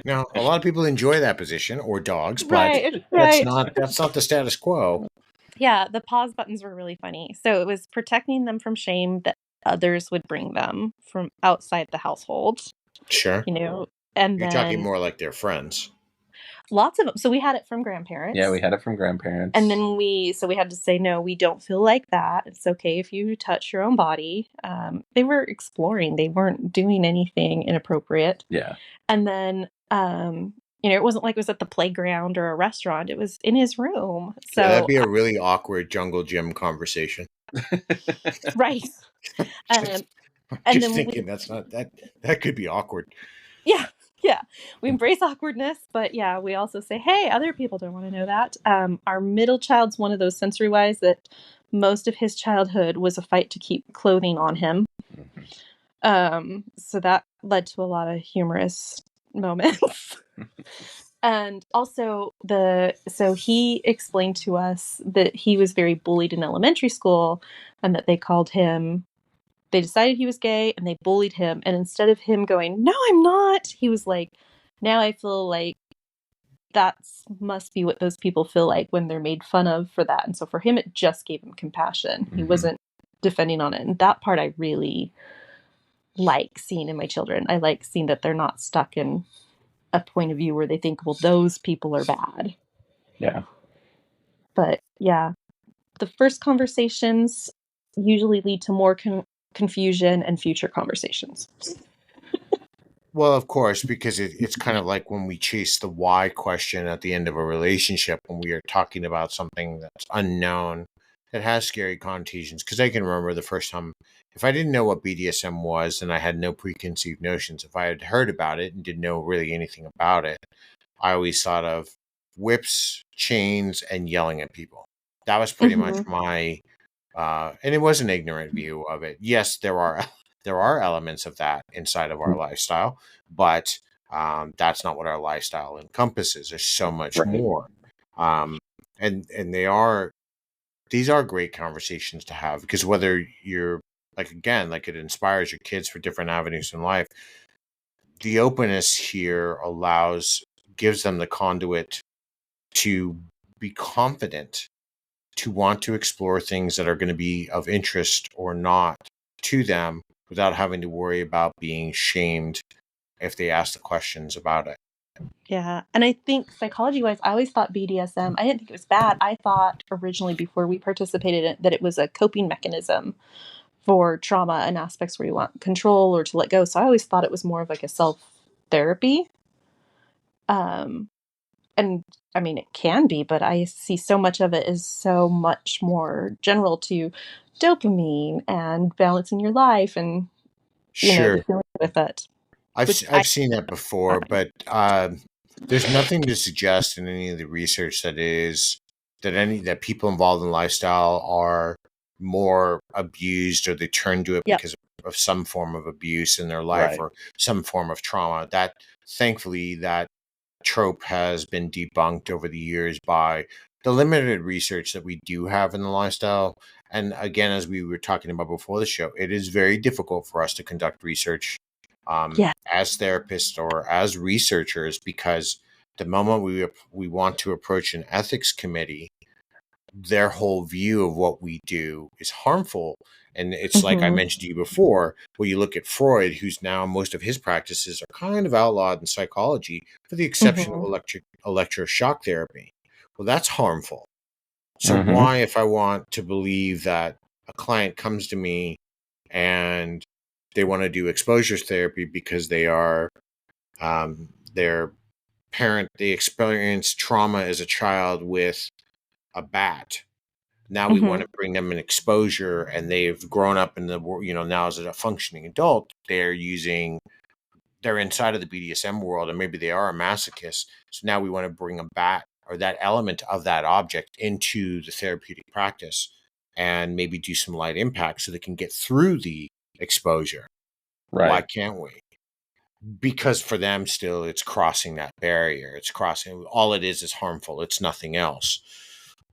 Now, a lot of people enjoy that position, or dogs, but Right. that's not the status quo. Yeah, the pause buttons were really funny. So it was protecting them from shame that others would bring them from outside the household, Sure. and You're then talking more like their friends. lots of them. So we had it from grandparents. Yeah, we had it from grandparents. And then we had to say, no, we don't feel like that. It's okay if you touch your own body. They were exploring. They weren't doing anything inappropriate. Yeah. And then, it wasn't like it was at the playground or a restaurant. It was in his room. So Yeah, that'd be a really awkward jungle gym conversation. right. Just And then thinking that could be awkward. Yeah. We embrace awkwardness, but yeah, we also say, hey, other people don't want to know that. Our middle child's one of those sensory wise that most of his childhood was a fight to keep clothing on him. So that led to a lot of humorous moments. And also so he explained to us that he was very bullied in elementary school, and that they decided he was gay and they bullied him. And instead of him going, no, I'm not, he was like, now I feel like that must be what those people feel like when they're made fun of for that. And so for him, it just gave him compassion. He wasn't defending on it. And that part I really like seeing in my children. I like seeing that they're not stuck in a point of view where they think, well, those people are bad. Yeah. But yeah, the first conversations usually lead to more confusion and future conversations. Well, of course, because it's kind of like when we chase the why question at the end of a relationship, when we are talking about something that's unknown, that has scary connotations. Because I can remember the first time, if I didn't know what BDSM was and I had no preconceived notions, if I had heard about it and didn't know really anything about it, I always thought of whips, chains, and yelling at people. That was pretty much my, and it was an ignorant view of it. Yes, there are elements of that inside of our lifestyle, but that's not what our lifestyle encompasses. There's so much more, and these are great conversations to have, because whether you're like it inspires your kids for different avenues in life. The openness here gives them the conduit to be confident, to want to explore things that are going to be of interest or not to them, without having to worry about being shamed if they ask the questions about it. Yeah. And I think psychology-wise, I always thought BDSM, I didn't think it was bad. I thought originally, before we participated in it, that it was a coping mechanism for trauma and aspects where you want control or to let go. So I always thought it was more of like a self-therapy. And I mean, it can be, but I see so much of it is so much more general to dopamine and balancing your life and, the feeling with it. I've seen that before, but there's nothing to suggest in any of the research that people involved in lifestyle are more abused, or they turn to it because of some form of abuse in their life or some form of trauma. That, thankfully, that trope has been debunked over the years by the limited research that we do have in the lifestyle, and again, as we were talking about before the show, it is very difficult for us to conduct research Yeah. as therapists or as researchers, because the moment we want to approach an ethics committee, their whole view of what we do is harmful. And it's like I mentioned to you before, where you look at Freud, who's now most of his practices are kind of outlawed in psychology, for the exception of electroshock therapy. Well, that's harmful. So why, if I want to believe that a client comes to me and they want to do exposure therapy because their parent, they experienced trauma as a child with a bat. Now we want to bring them an exposure, and they've grown up in the world, now as a functioning adult, they're inside of the BDSM world, and maybe they are a masochist. So now we want to bring a bat or that element of that object into the therapeutic practice and maybe do some light impact so they can get through the exposure. Right. Why can't we? Because for them still it's crossing that barrier. It's crossing, all it is harmful. It's nothing else.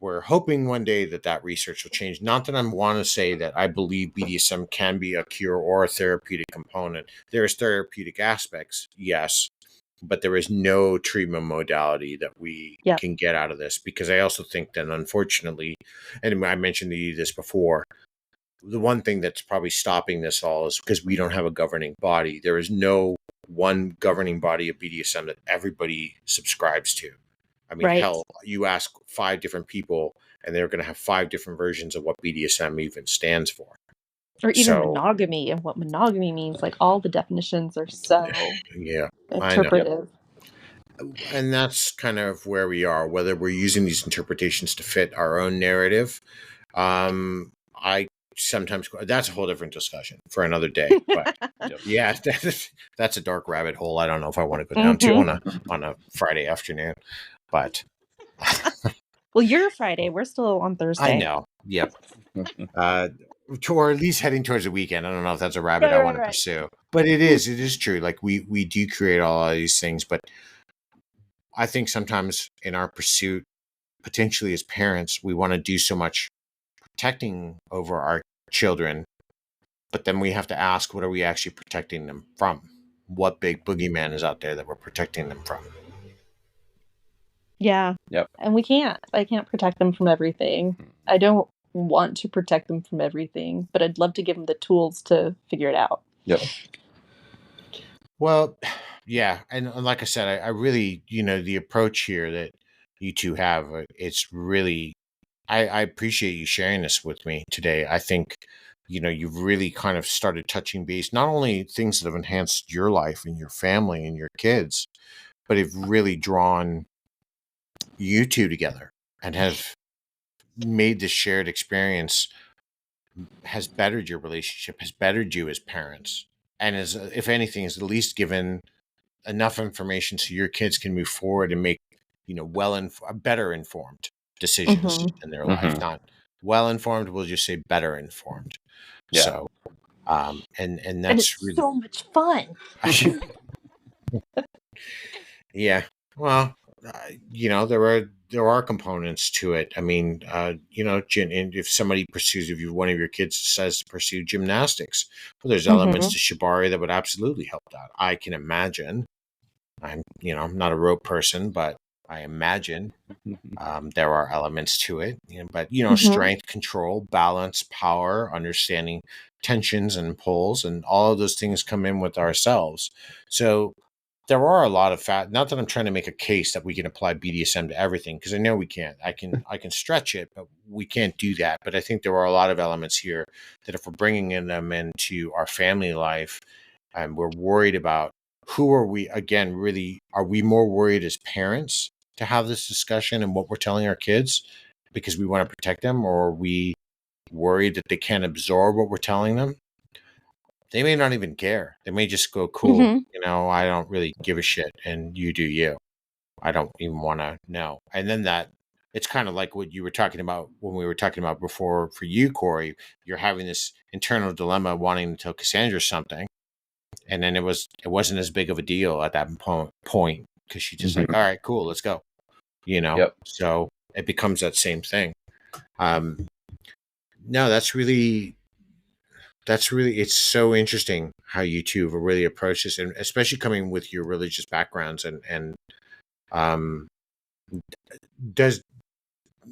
We're hoping one day that research will change. Not that I want to say that I believe BDSM can be a cure or a therapeutic component. There's therapeutic aspects, yes, but there is no treatment modality that we can get out of this, because I also think that, unfortunately, and I mentioned to you this before, the one thing that's probably stopping this all is because we don't have a governing body. There is no one governing body of BDSM that everybody subscribes to. I mean, hell, you ask 5 different people and they're going to have 5 different versions of what BDSM even stands for. Or even monogamy and what monogamy means. Like, all the definitions are so interpretive. And that's kind of where we are, whether we're using these interpretations to fit our own narrative. I sometimes, that's a whole different discussion for another day, but yeah, that's a dark rabbit hole. I don't know if I want to go down to on a Friday afternoon, but well, you're Friday, we're still on Thursday. I know. Yep. Or at least heading towards the weekend. I don't know if that's a rabbit I want to pursue, but it is true. Like we do create all of these things, but I think sometimes in our pursuit, potentially as parents, we want to do so much protecting over our children, but then we have to ask, what are we actually protecting them from? What big boogeyman is out there that we're protecting them from? Yeah. Yep. And I can't protect them from everything. I don't want to protect them from everything, but I'd love to give them the tools to figure it out. Yep. Well, yeah. And like I said, I really, the approach here that you two have, it's really, I appreciate you sharing this with me today. I think, you've really kind of started touching base, not only things that have enhanced your life and your family and your kids, but have really drawn you two together and have made this shared experience, has bettered your relationship, has bettered you as parents, and as, if anything, has at least given enough information so your kids can move forward and make, better informed decisions in their life. Not well informed, we'll just say better informed. Yeah. So, and that's it's really so much fun. Yeah. Well, there are components to it. I mean, and if somebody pursues, if one of your kids decides to pursue gymnastics, well, there's elements to shibari that would absolutely help that. I can imagine. I'm not a rope person, but I imagine there are elements to it. But strength, control, balance, power, understanding tensions and pulls, and all of those things come in with ourselves. So there are a lot of not that I'm trying to make a case that we can apply BDSM to everything, because I know we can't. I can stretch it, but we can't do that. But I think there are a lot of elements here that if we're bringing them into our family life, and we're worried about, who are we, again, really, are we more worried as parents to have this discussion and what we're telling our kids because we want to protect them, or are we worried that they can't absorb what we're telling them? They may not even care. They may just go, cool, I don't really give a shit, and you do you. I don't even want to know. And then it's kind of like what you were talking about when we were talking about before for you, Corey. You're having this internal dilemma wanting to tell Cassandra something, and then it wasn't as big of a deal at that point because she's just like, all right, cool, let's go. Yep. So it becomes that same thing. No, it's so interesting how you two have really approached this, and especially coming with your religious backgrounds, and um, does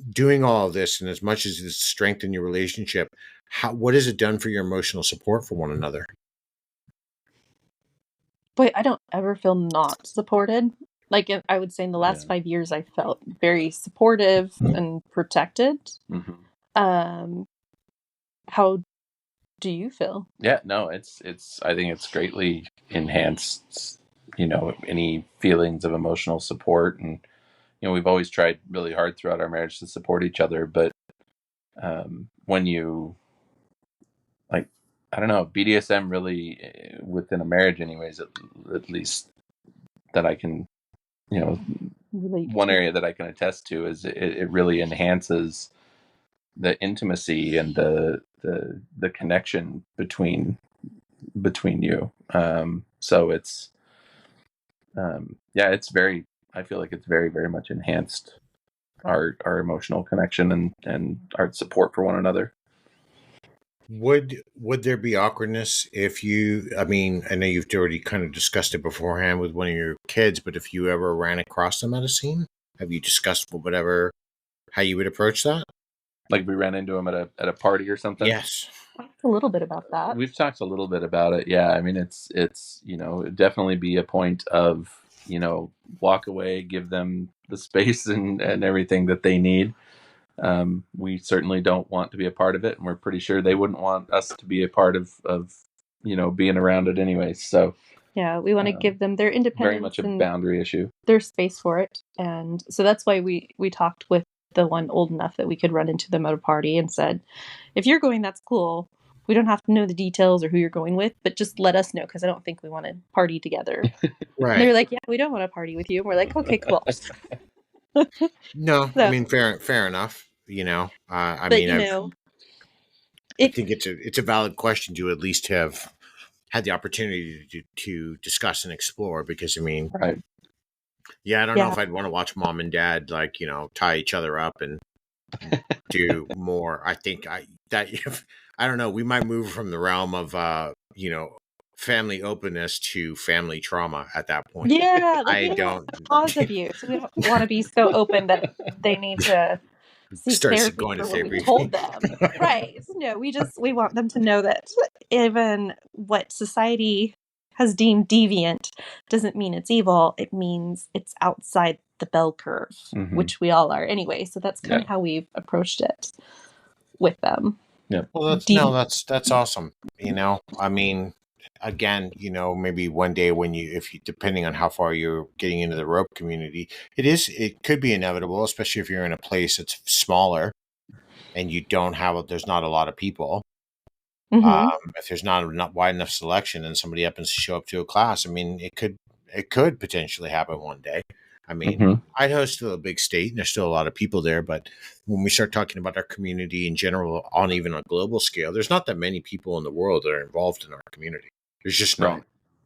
doing all of this, and as much as it's strengthened your relationship, what has it done for your emotional support for one another? Boy, I don't ever feel not supported. Like, I would say in the last Yeah. 5 years, I felt very supportive and protected. Mm-hmm. How do you feel? Yeah, no, it's I think it's greatly enhanced, any feelings of emotional support. And we've always tried really hard throughout our marriage to support each other, but when you, like, I don't know, BDSM really, within a marriage anyways, at least that I can, one area that I can attest to is it really enhances the intimacy and the connection between you. So it's, yeah, it's very, I feel like it's very, very much enhanced our emotional connection and our support for one another. Would there be awkwardness if you? I mean, I know you've already kind of discussed it beforehand with one of your kids, but if you ever ran across them at a scene, have you discussed whatever how you would approach that? Like, we ran into them at a party or something. Yes. Talk a little bit about that. We've talked a little bit about it. Yeah, I mean, it's it'd definitely be a point of, walk away, give them the space and everything that they need. We certainly don't want to be a part of it, and we're pretty sure they wouldn't want us to be a part of being around it anyway. So yeah, we want to give them their independence, very much a boundary issue, their space for it. And so that's why we talked with the one old enough that we could run into them at a party and said, if you're going, that's cool. We don't have to know the details or who you're going with, but just let us know, because I don't think we want to party together. Right. And they were like, yeah, we don't want to party with you. And we're like, okay, cool. No, So, I mean, fair enough. I think it's a valid question to at least have had the opportunity to discuss and explore, because I mean, right? Yeah, I don't know if I'd want to watch mom and dad tie each other up and do more. I think I don't know. We might move from the realm of family openness to family trauma at that point. Yeah, I don't cause abuse. We don't want to be so open that they need to seek start therapy going to for what therapy. we told them. Right. No, we want them to know that even what society has deemed deviant doesn't mean it's evil. It means it's outside the bell curve, Mm-hmm. which we all are anyway. So that's kind of how we've approached it with them. Yeah. Well, that's awesome. I mean, again, maybe one day when if you, depending on how far you're getting into the rope community, it could be inevitable, especially if you're in a place that's smaller and there's not a lot of people. Mm-hmm. If there's not wide enough selection and somebody happens to show up to a class, I mean, it could potentially happen one day. I mean, Mm-hmm. Idaho's still a big state and there's still a lot of people there, but when we start talking about our community in general, on even a global scale, there's not that many people in the world that are involved in our community. There's just not. Right.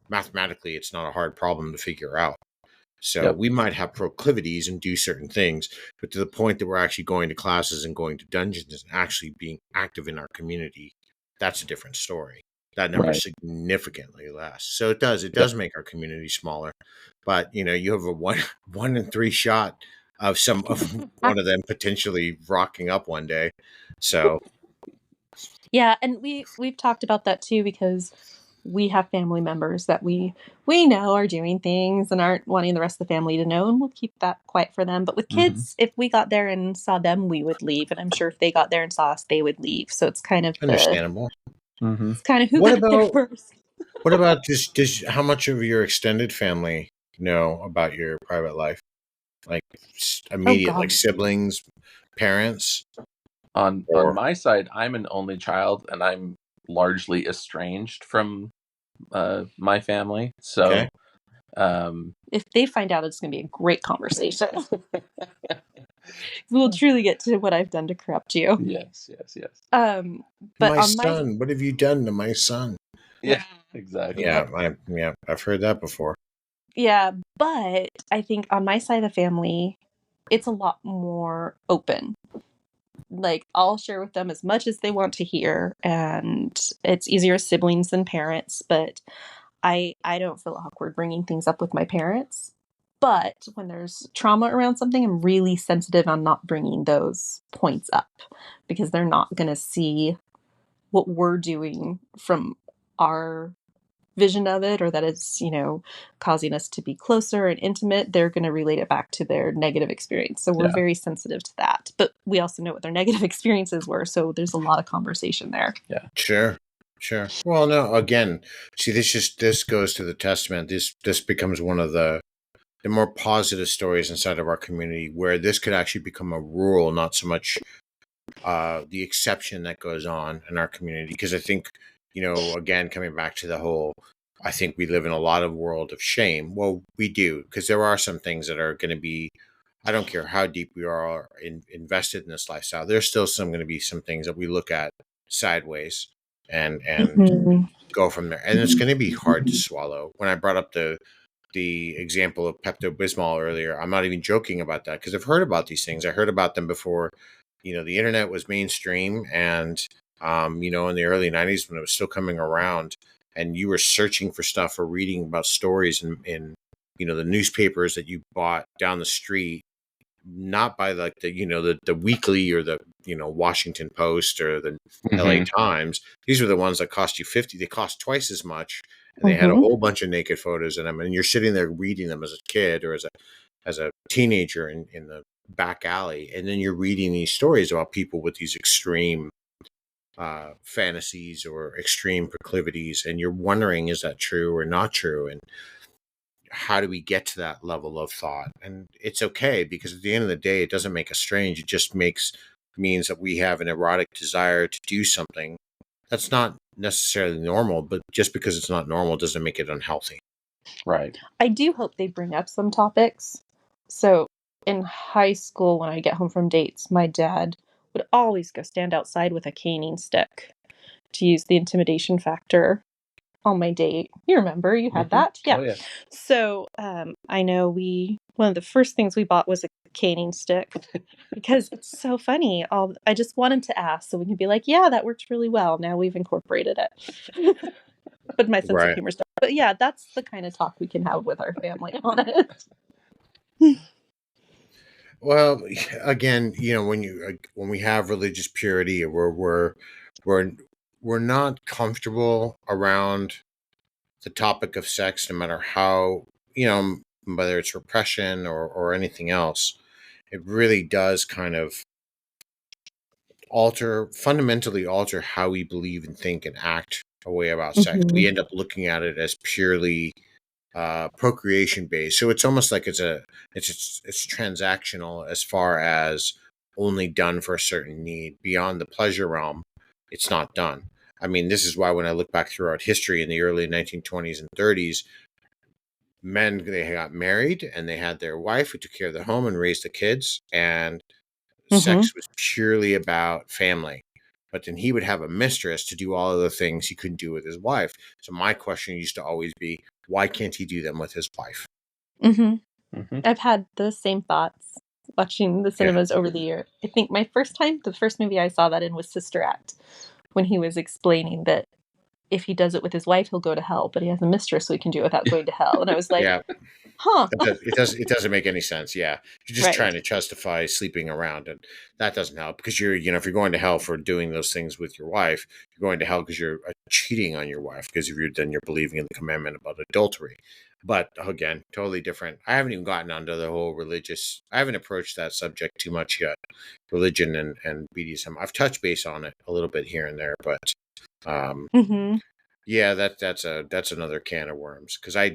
Mathematically, it's not a hard problem to figure out. So Yep. we might have proclivities and do certain things, but to the point that we're actually going to classes and going to dungeons and actually being active in our community, that's a different story. That number is significantly less. So it does make our community smaller. But you have a 1 in 3 shot of one of them potentially rocking up one day. So yeah, and we've talked about that too, because we have family members that we know are doing things and aren't wanting the rest of the family to know, and we'll keep that quiet for them. But with kids, if we got there and saw them, we would leave, and I'm sure if they got there and saw us, they would leave. So it's kind of understandable. it's kind of who What got there about first. what about does how much of your extended family know about your private life? Like immediate, like siblings, parents? On my side, I'm an only child, and I'm largely estranged from my family. So, if they find out, it's going to be a great conversation. We'll truly get to what I've done to corrupt you. Yes. But my son, what have you done to my son? Yeah, exactly. I've heard that before. Yeah, but I think on my side of the family, it's a lot more open. Like, I'll share with them as much as they want to hear, and it's easier as siblings than parents, but I don't feel awkward bringing things up with my parents. But when there's trauma around something, I'm really sensitive on not bringing those points up, because they're not going to see what we're doing from our vision of it, or that it's, causing us to be closer and intimate. They're going to relate it back to their negative experience. So we're very sensitive to that. But we also know what their negative experiences were. So there's a lot of conversation there. Yeah. Sure. Well, no, again, see, this goes to the testament. This becomes one of the more positive stories inside of our community, where this could actually become a rule, not so much the exception that goes on in our community. Because I think, again, coming back to the whole, I think we live in a lot of world of shame. Well, we do, because there are some things that are going to be, I don't care how deep we are invested in this lifestyle, there's still going to be some things that we look at sideways and go from there. And it's going to be hard to swallow. When I brought up the example of Pepto-Bismol earlier, I'm not even joking about that, because I've heard about these things. I heard about them before, the internet was mainstream, and, in the early 90s when it was still coming around, and you were searching for stuff or reading about stories in the newspapers that you bought down the street, not by like the weekly or the Washington Post or the LA Times. These were the ones that cost you they cost twice as much, and they had a whole bunch of naked photos in them, and you're sitting there reading them as a kid or as a teenager in the back alley, and then you're reading these stories about people with these extreme fantasies or extreme proclivities, and you're wondering, is that true or not true, and how do we get to that level of thought? And it's okay, because at the end of the day, it doesn't make us strange. It just means that we have an erotic desire to do something that's not necessarily normal, but just because it's not normal doesn't make it unhealthy. Right. I do hope they bring up some topics. So in high school, when I get home from dates, my dad would always go stand outside with a caning stick to use the intimidation factor on my date. You remember, you had that? Yeah. Oh, yeah. So I know one of the first things we bought was a caning stick, because it's so funny. I just want him to ask, so we can be like, yeah, that worked really well. Now we've incorporated it. But my sense of humor stuff. But yeah, that's the kind of talk we can have with our family on it. Well, again, when we have religious purity, we're not comfortable around the topic of sex, no matter how, whether it's repression or anything else. It really does kind of fundamentally alter how we believe and think and act a way about sex. We end up looking at it as purely procreation based. So it's almost like it's transactional, as far as only done for a certain need. Beyond the pleasure realm, it's not done. I mean, this is why when I look back throughout history in the early 1920s and 30s, men, they got married and they had their wife who took care of the home and raised the kids, and sex was purely about family. But then he would have a mistress to do all of the things he couldn't do with his wife. So my question used to always be, why can't he do them with his wife? I've had those same thoughts watching the cinemas over the year. I think the first movie I saw that in was Sister Act, when he was explaining that if he does it with his wife, he'll go to hell, but he has a mistress, so he can do it without going to hell. And I was like, huh. It doesn't make any sense. Yeah. You're just trying to justify sleeping around, and that doesn't help, because if you're going to hell for doing those things with your wife, you're going to hell because you're cheating on your wife, because you're believing in the commandment about adultery. But again, totally different. I haven't even gotten onto the whole religious. I haven't approached that subject too much yet. Religion and BDSM. I've touched base on it a little bit here and there, but yeah, that's another can of worms, because I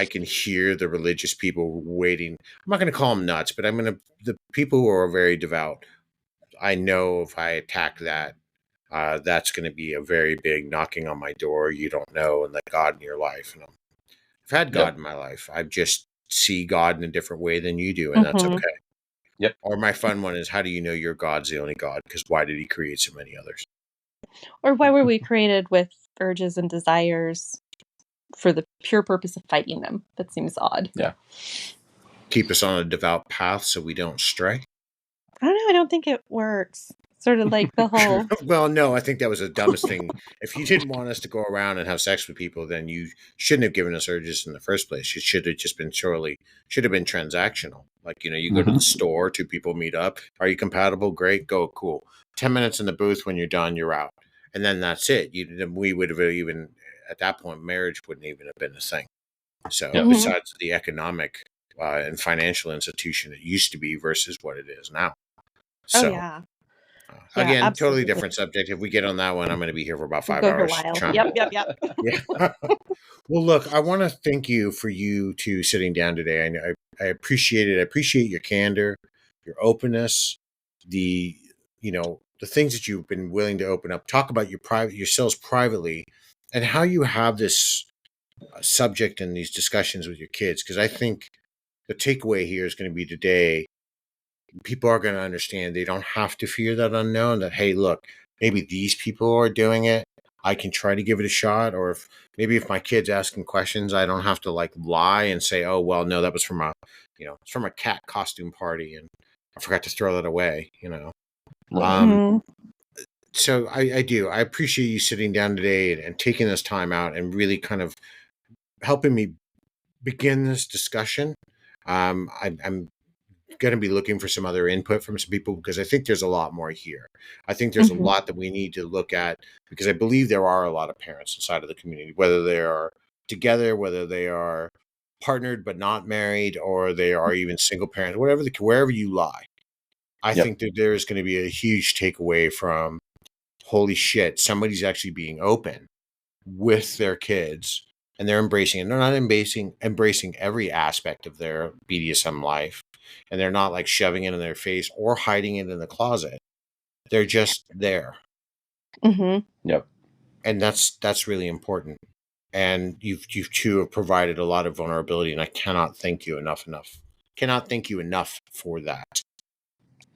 can hear the religious people waiting. I'm not going to call them nuts, but the people who are very devout. I know if I attack that, that's going to be a very big knocking on my door. You don't know, and let God in your life. And I've had God in my life. I just see God in a different way than you do, and that's okay. Yep. Or my fun one is, how do you know your God's the only God? Because why did he create so many others? Or why were we created with urges and desires for the pure purpose of fighting them? That seems odd. Yeah. keep us on a devout path so we don't stray? I don't know. I don't think it works. Sort of like the whole. Well, no, I think that was the dumbest thing. If you didn't want us to go around and have sex with people, then you shouldn't have given us urges in the first place. It should have just been should have been transactional. Like, you go to the store, two people meet up. Are you compatible? Great, go, cool. 10 minutes in the booth. When you're done, you're out. And then that's it. We would have even, at that point, marriage wouldn't even have been a thing. So Yeah. besides the economic and financial institution it used to be versus what it is now. So, Oh yeah. Yeah, again, totally absolutely. different subject. If we get on that one, I'm going to be here for about We'll 5 go for a hours. while. Yep. Yeah. Well, look, I want to thank you for you two sitting down today. I appreciate it. I appreciate your candor, your openness, the the things that you've been willing to open up. Talk about yourselves privately, and how you have this subject in these discussions with your kids. Because I think the takeaway here is going to be today, people are going to understand they don't have to fear that unknown, that, hey, look, maybe these people are doing it. I can try to give it a shot. Or if my kid's asking questions, I don't have to like lie and say, oh, well, no, that was from it's from a cat costume party and I forgot to throw that away, Mhm. So I appreciate you sitting down today and taking this time out and really kind of helping me begin this discussion. I'm going to be looking for some other input from some people because I think there's a lot more here. I think there's a Mhm. lot that we need to look at because I believe there are a lot of parents inside of the community, whether they are together, whether they are partnered but not married, or they are even single parents, wherever you lie. I Yep. think that there is going to be a huge takeaway from, holy shit, somebody's actually being open with their kids and they're embracing it. They're not embracing every aspect of their BDSM life, and they're not like shoving it in their face or hiding it in the closet. They're just there. Mhm. Yep. And that's really important. And you've two have provided a lot of vulnerability, and I cannot thank you enough. Cannot thank you enough for that.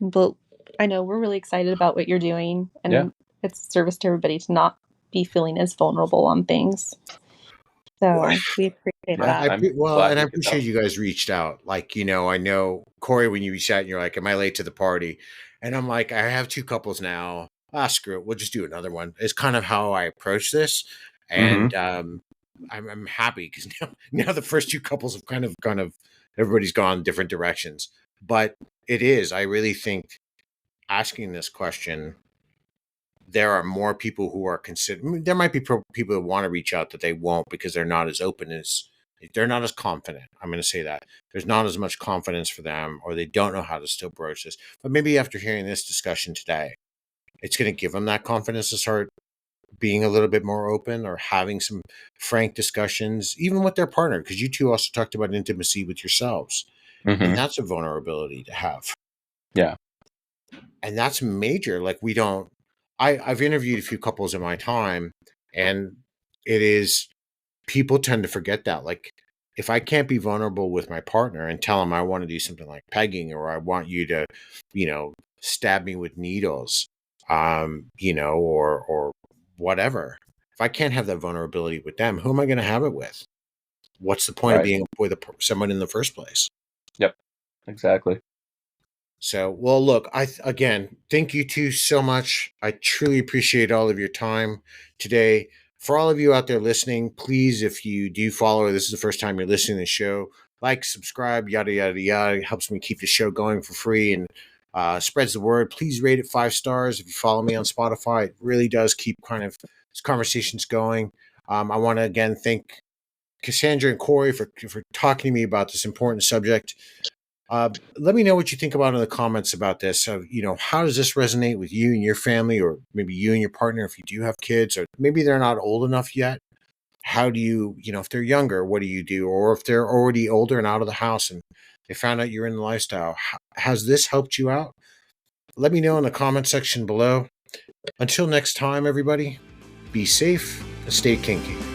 But I know we're really excited about what you're doing, and Yeah. it's a service to everybody to not be feeling as vulnerable on things. So we appreciate Yeah, that. I'm And glad I we could appreciate help. you guys reached out. Like, I know Corey, when you reached out and you're like, am I late to the party? And I'm like, I have two couples now. Screw it. We'll just do another one. It's kind of how I approach this. Mm-hmm. And I'm happy because now the first two couples have kind of everybody's gone different directions. But I really think asking this question, there are more people who are considering. There might be people that want to reach out that they won't because they're not as open as they're not as confident. I'm going to say that there's not as much confidence for them, or they don't know how to still broach this. But maybe after hearing this discussion today, it's going to give them that confidence to start being a little bit more open or having some frank discussions, even with their partner. Because you two also talked about intimacy with yourselves, and Mm-hmm. that's a vulnerability to have. Yeah. And that's major. Like, we don't. I've interviewed a few couples in my time, and it is, people tend to forget that. Like, if I can't be vulnerable with my partner and tell them I want to do something like pegging, or I want you to, stab me with needles, or whatever. If I can't have that vulnerability with them, who am I going to have it with? What's the point of Right. being with someone in the first place? Yep. Exactly. So, well, look, again, thank you two so much. I truly appreciate all of your time today. For all of you out there listening, please, if you do follow, this is the first time you're listening to the show, like, subscribe, yada, yada, yada. It helps me keep the show going for free and spreads the word. Please rate it 5 stars. If you follow me on Spotify, it really does keep kind of these conversations going. I want to again thank Cassandra and Corey for talking to me about this important subject. Let me know what you think about in the comments about this. How does this resonate with you and your family, or maybe you and your partner if you do have kids, or maybe they're not old enough yet? How do you, if they're younger, what do you do? Or if they're already older and out of the house and they found out you're in the lifestyle, has this helped you out? Let me know in the comment section below. Until next time, everybody, be safe and stay kinky.